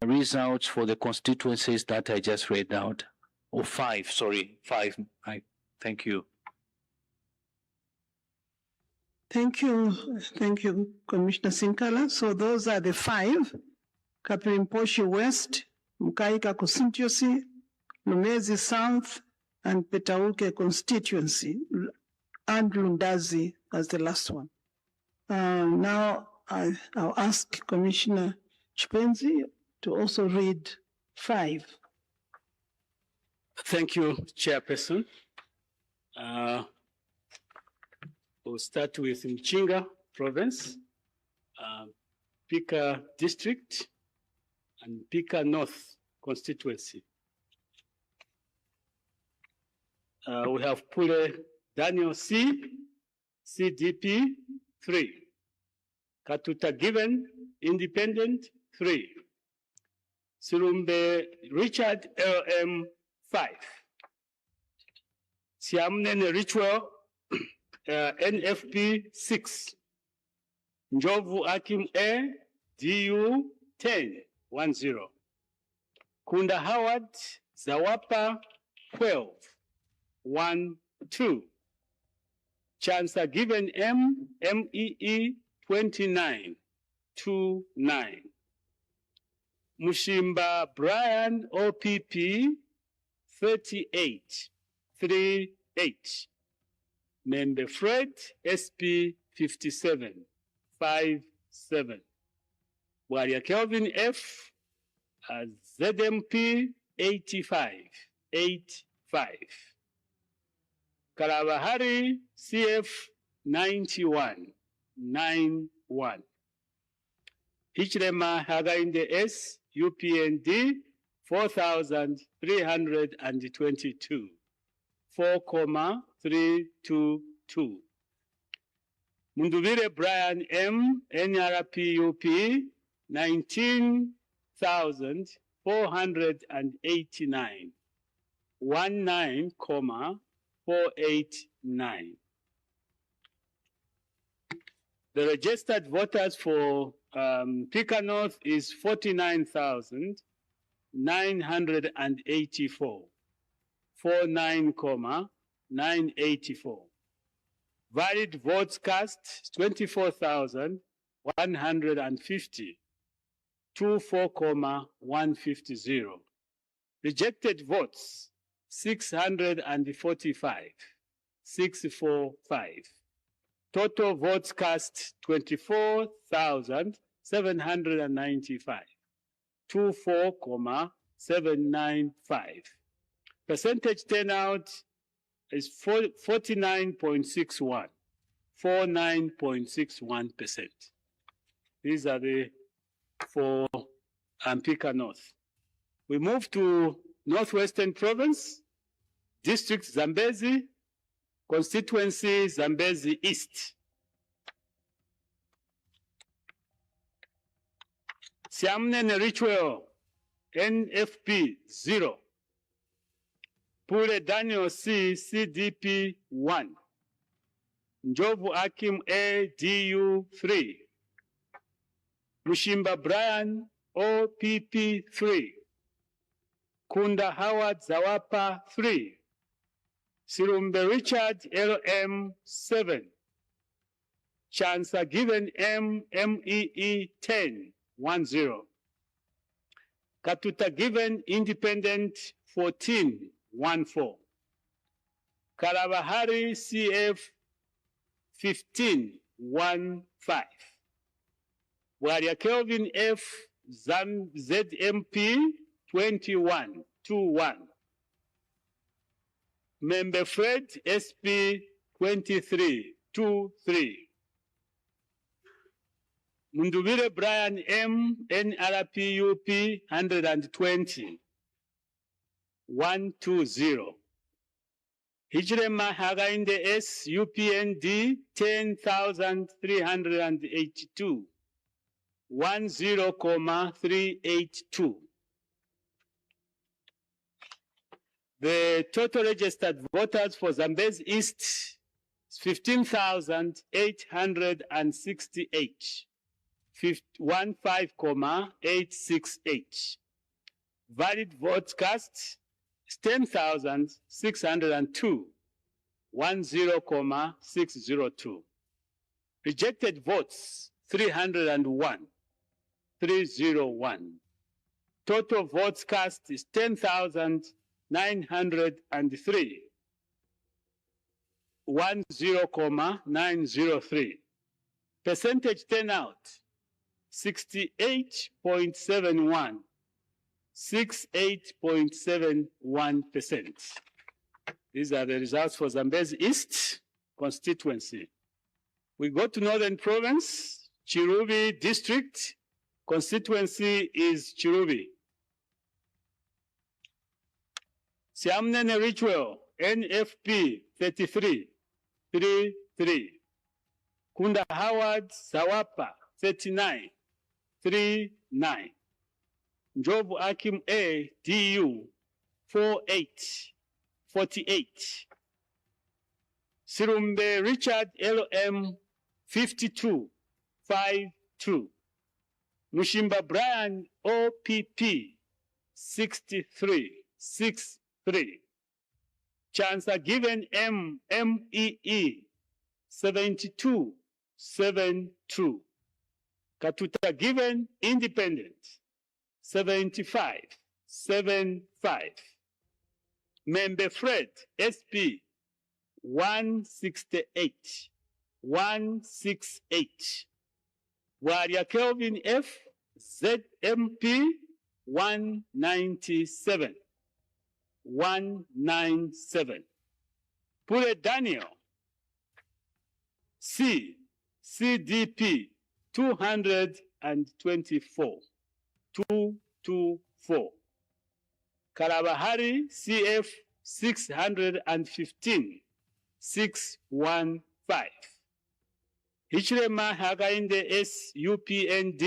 Speaker 8: results for the constituencies that I just read out. Or five, sorry, five. Thank you.
Speaker 6: Thank you, Commissioner Sinkala. So those are the five: Kapirimposhi West, Mukaika constituency, Lumezi South, and Petauke constituency, and Lundazi as the last one. Now I'll ask Commissioner Chipenzi to also read 5.
Speaker 2: Thank you, Chairperson. We'll start with Mchinga Province, Pika District, and Pika North Constituency. We have Pule Daniel C, CDP 3. Katuta Given, Independent 3. Sirumbe Richard LM 5. Siamnene Ritual NFP 6. Njovu Akim A DU 10 10. Kunda Howard Zawapa 12 12. Chancer Given M MEE 29 29. Mushimba Brian OPP 38 38. Member Fred SP 57 57. Waria Kelvin F ZMP 85 85. Kalabahari CF 91 91. Hichlema Hagainde S UPND 4,322 4,322. Munduvire Brian M NRPUP 19,489 19,489. The registered voters for Pika North is 49,984. 49,984. Valid votes cast 24,150. 24,150. Rejected votes 645. 645. Total votes cast 24,795. 24,795. Percentage turnout is 49.61. 49.61%. These are the for Pika North. We move to Northwestern Province, District Zambezi, Constituency Zambezi East. Siamnene Ritual, NFP 0. Pule Daniel C, CDP 1. Njovu Akim A, DU 3. Mushimba Brian, OPP 3. Kunda Howard Zawapa 3. Sirumbe Richard LM 7. Chancer Given M MEE 10 10. Katuta Given Independent 14 14. Kalabahari CF 15 15. Waria Kelvin F ZMP 21 21. Member Fred SP 23 23. Mundubire Brian M NRPUP 120 120. Hijrema Hagainde S UPND 10,382 10,382. The total registered voters for Zambezi East is 15,868. 15,868. Valid votes cast is 10,602. 10,602. Rejected votes 301. 301. Total votes cast is 10,903. 10,903. Percentage turnout, 68.71. 68.71%. These are the results for Zambezi East constituency. We go to Northern Province, Chirubi District, constituency is Chirubi. Siamnene Ritual, NFP 33. Kunda Howard, Sawapa 39. Njovu Akim A, DU 48. Sirumbe Richard LM 52. Mushimba Brian OPP 63. Chancer Given MEE 72. Katuta Given Independent 75. Member Fred SP 168. Waria Kelvin F ZMP 197. Pule Daniel C CDP 224. Kalabahari CF 615. 615. Hichilema Hagainde S UPND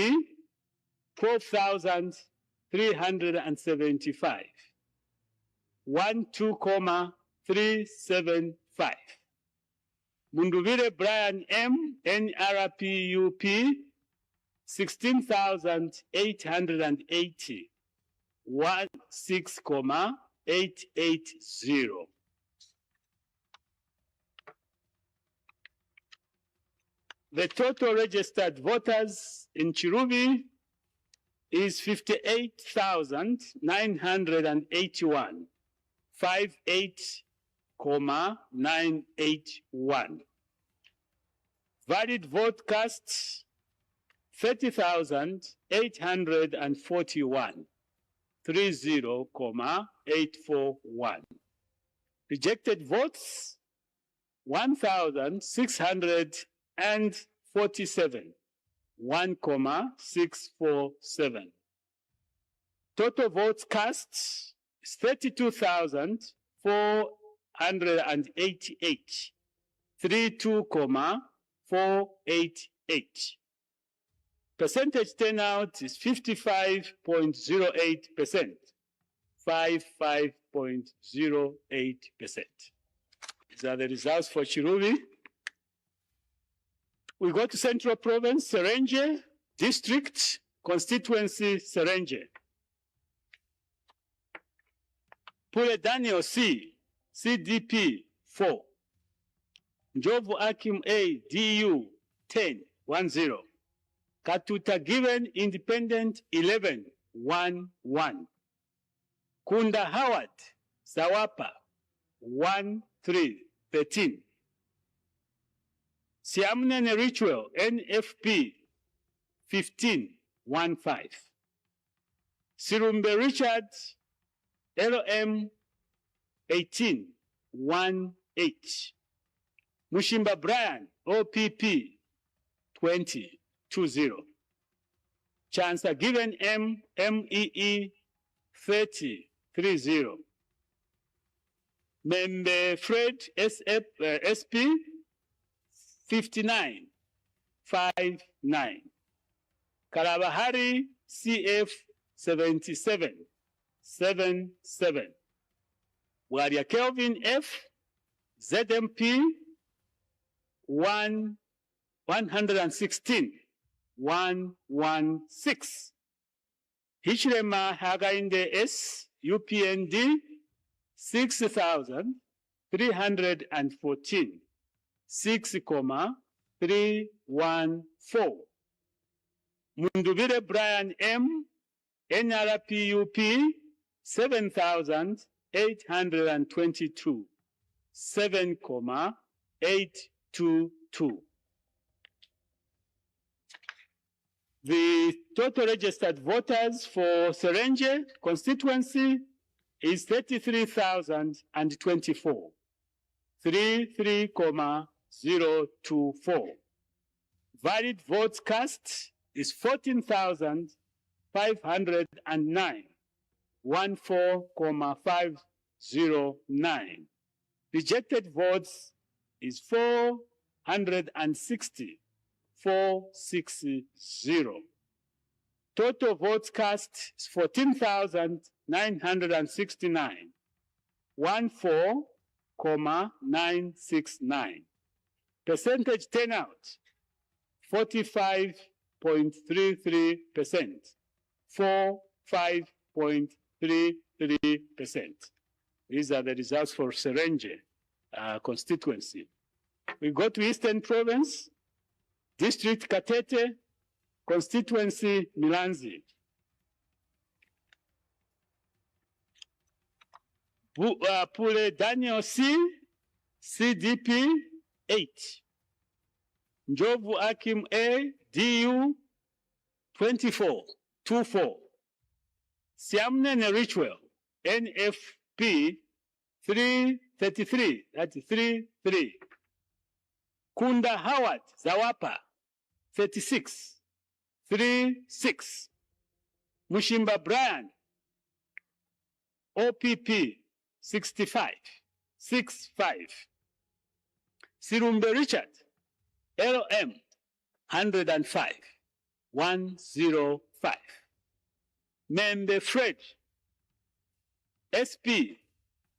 Speaker 2: 12,375. 12,375. Munduvire Brian M NRPUP 16,880. 16,880. The total registered voters in Chirubi is 58,981. 58,981. Valid vote cast 30,841. 30,841. Rejected votes 1,647. 1,647. Total votes cast is 32,488. 32,488. Percentage turnout is 55.08%. 55.08%. These are the results for Chirubi. We go to Central Province, Serenge District, constituency Serenge. Pule Daniel C, CDP 4. Njovu Akim A, DU 10. Katuta Given Independent 11. Kunda Howard Sawapa 13. Siamnene Ritual NFP 15. Sirumbe Richard LM 18. Mushimba Brian OPP 20. Chancer Given MEE 30. Member Fred SP 59. Kalabahari CF 77. Waria Kelvin F ZMP 116. 116. Hichilema Hagainde S UPND 6,314. 6,314. Munduvire Brian M NRPUP 7,822. 7,822. The total registered voters for Serenge constituency is 33,024, 33,024. Valid votes cast is 14,509, 14,509. Rejected votes is 460, 460. Total votes cast is 14,969, 14,969. Percentage turnout, 45.33%, 45.33%. These are the results for Serenge constituency. We go to Eastern Province, District Katete, Constituency Milanzi. Pule Daniel C, CDP 8. Njovu Akim A, DU 24. Siamne Ritual, NFP 333, that's 33. Kunda Howard, Zawapa 36, 36. Mushimba Brian, OPP 65, 65. Sirumbe Richard, LM 105, 105. Membe Fred, SP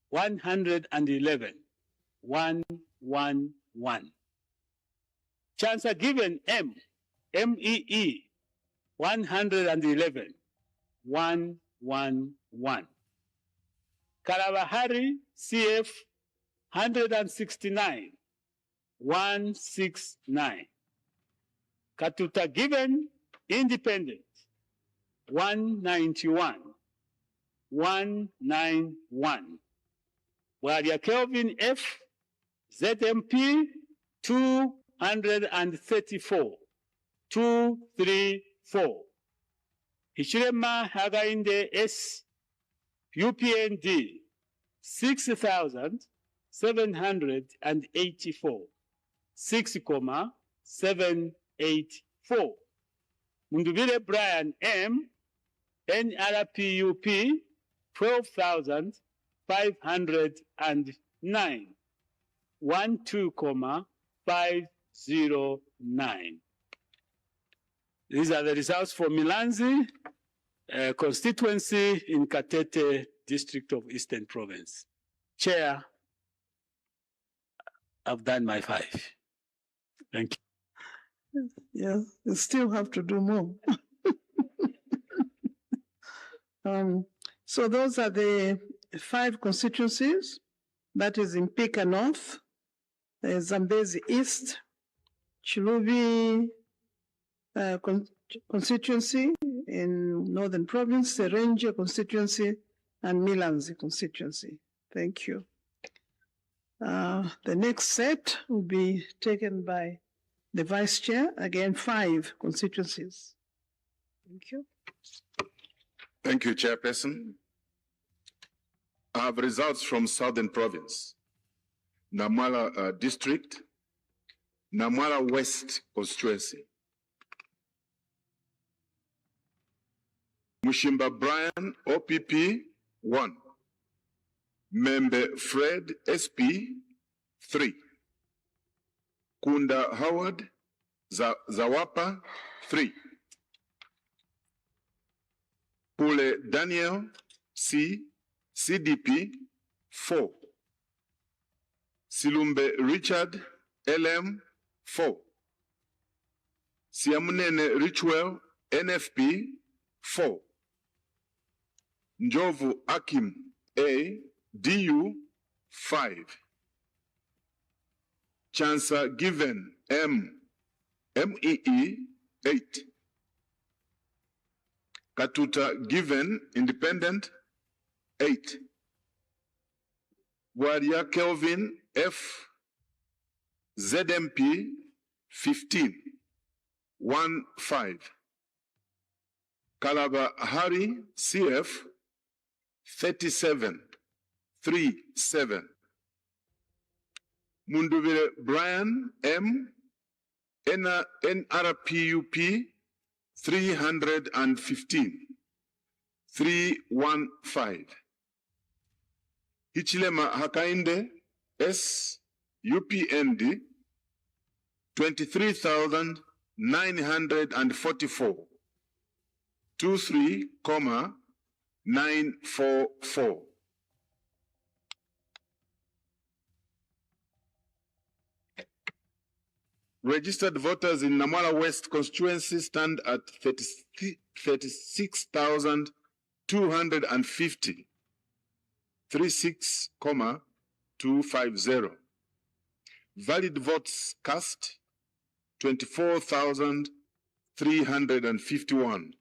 Speaker 2: 111, 111. Chancellor Given M, MEE 111, 111. Kalabahari CF 169, 169. Katuta Given Independent 191, 191. Waria Kelvin F, ZMP 234, 234. Hichirema Hagainde S, UPND 6,784, 6,784. Mundubile Brian M, NRPUP 12,509, 12,509. These are the results for Milanzi constituency in Katete district of Eastern Province. Chair, I've done my 5. Thank you.
Speaker 6: Yeah, you still have to do more. So those are the 5 constituencies. That is in Pika North, Zambezi East, Chilubi constituency in Northern Province, Serenge constituency, and Milanzi constituency. Thank you. The next set will be taken by the Vice Chair, again 5 constituencies. Thank you.
Speaker 7: Thank you, Chairperson. I have results from Southern Province, Namwala District, Namwala West Constituency. Mushimba Brian, OPP 1. Membe Fred, SP 3. Kunda Howard, Zawapa 3. Pule Daniel C, CDP 4. Silumbe Richard, LM 4. Siamunene Ritual, NFP 4. Njovu Akim A, DU 5. Chancellor Given M, MEE 8. Katuta Given Independent 8. Waria Kelvin F, ZMP 15, 1-5. Kalabahari CF 3737. Munduvire Brian M NRPUP 315 315. Hichilema Hakainde S UPND 23,944 23,944. Registered voters in Namwala West constituency stand at 36,250. 36,250. Valid votes cast 24,351.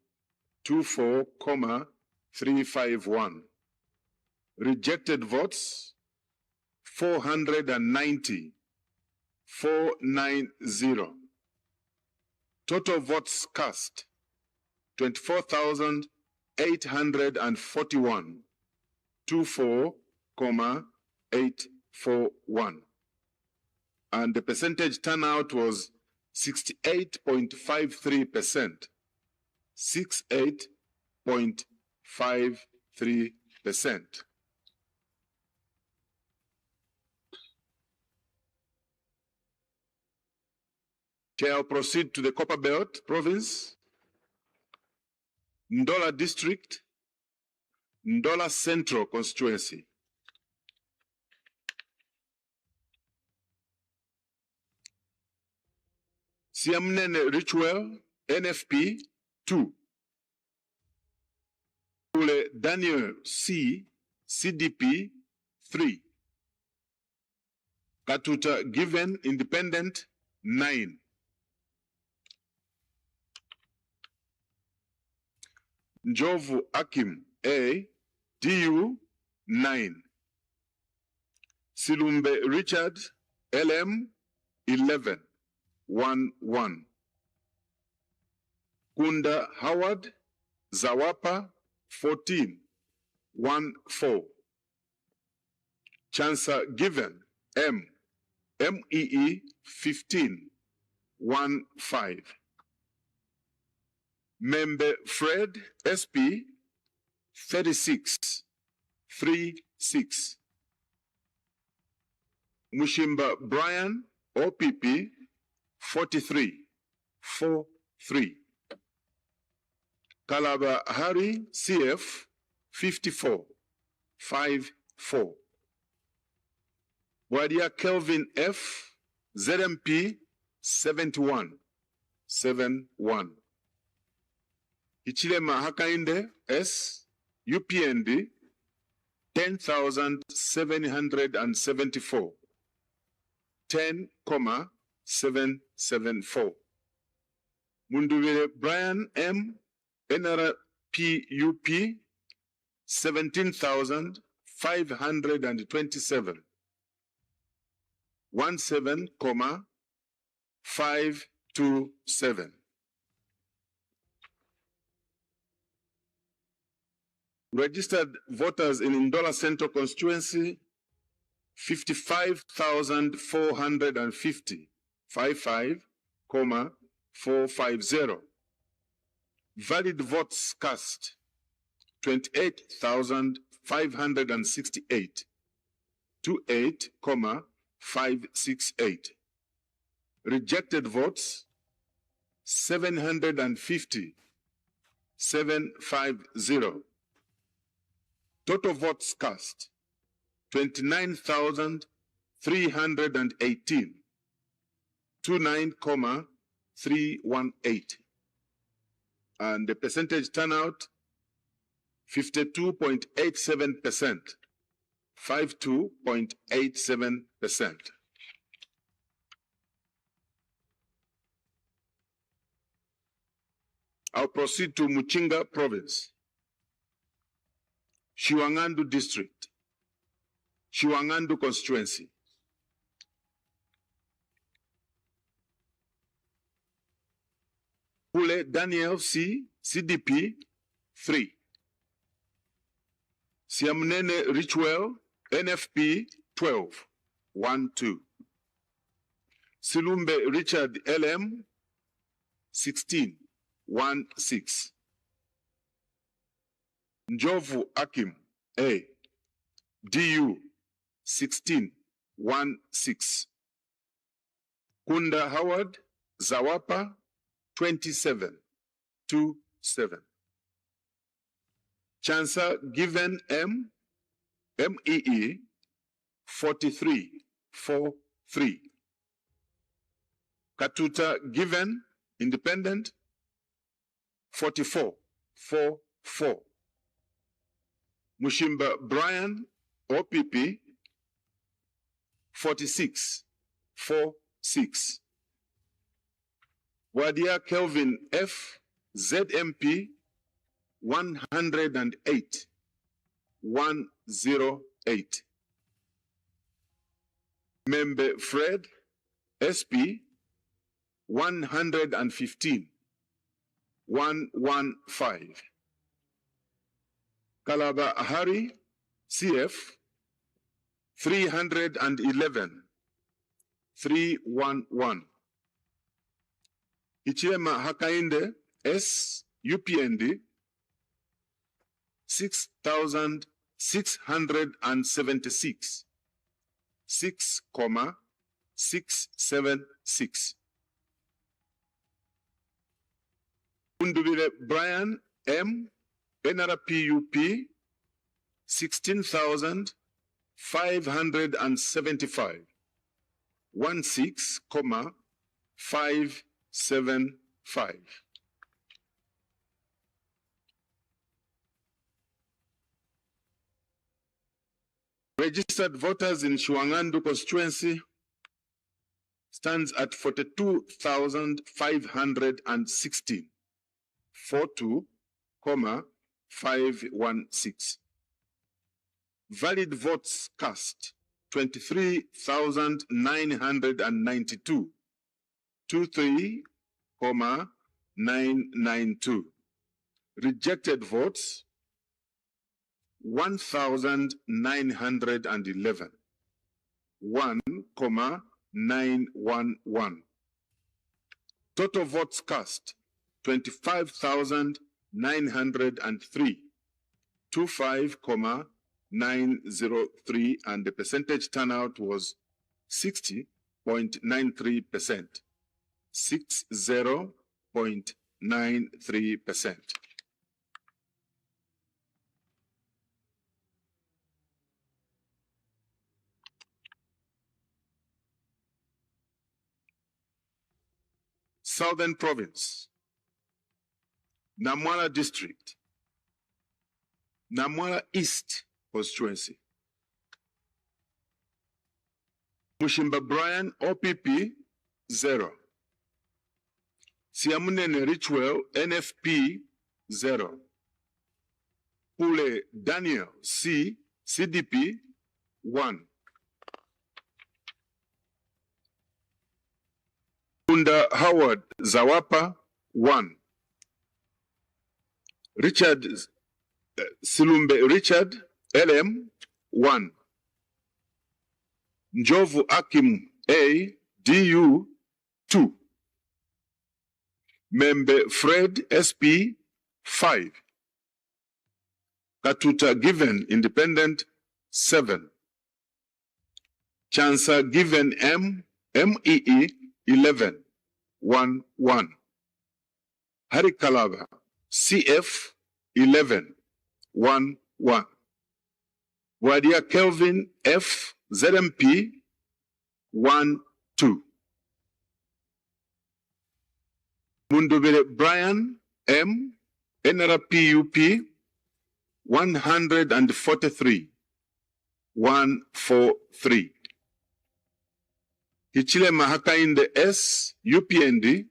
Speaker 7: 24,351. Rejected votes 490. 490. Total votes cast 24,841. 24,841. And the percentage turnout was 68.53%. 68.53%. Chair, I'll proceed to the Copperbelt Province, Ndola District, Ndola Central Constituency. Siamnene Richwell, NFP 2. Ule Daniel C, CDP 3. Katuta Given Independent 9. Njovu Akim A, DU 9. Silumbe Richard LM 11 1. Kunda Howard Zawapa 14 14. Chancer Given M MEE 15 15. Member Fred SP 36 36. Mushimba Brian OPP 43 43. Kalaba Hari CF 54 54. Wadia Kelvin F ZMP 71 71. Ichilema Hakainde S UPND 10,774. 10,774. Munduvire Brian M NRPUP 17,527. 17,527. Registered voters in Ndola Central Constituency 55,450. 55,450. Valid votes cast 28,568. 28,568. Rejected votes 750. 750. Total votes cast 29,318. 29,318. And the percentage turnout 52.87%. 52.87%. I'll proceed to Muchinga Province, Shiwangandu District, Shiwangandu Constituency. Ule Daniel C, CDP 3. Siamnene Richwell, NFP 12, 1-2. Silumbe Richard LM 16, 1-6. Njovu Akim A, DU 16, 1-6. Kunda Howard Zawapa 27, 2-7. Chansa Given M, MEE 43, 4-3. Katuta Given Independent 44, 4-4. Mushimba Brian OPP 46, 4-6. Wadia Kelvin F ZMP 108, 108. Membe Fred SP 115, 115. Kalaba Hari CF 311, 311. Ichema Hakainde S UPND 6,676, 6,676. Undubile Brian M NRPUP 16,575, 16,575. Registered voters in Shuangandu constituency stands at 42,516, 42,516. Valid votes cast 23,992, 23,992. Rejected votes 1,911, 1,911. Total votes cast 25,903, 25,903, and the percentage turnout was 60.93%, 60.93%. Southern Province, Namwala District, Namwala East constituency. Mushimba Brian OPP 0. Siamunene Richwell NFP 0. Pule Daniel C CDP 1. Kunda Howard Zawapa 1. Richard Silumbe Richard LM 1. Njovu Akim A DU 2. Membe Fred SP 5. Katuta Given Independent 7. Chansa Given M MEE 11, 1, 1. Hari Kalaba CF 11, 1, 1. Wadia Kelvin F ZMP 1, 2. Mundubile Brian M NRPUP 143, 143. Hichile Mahakainde S UPND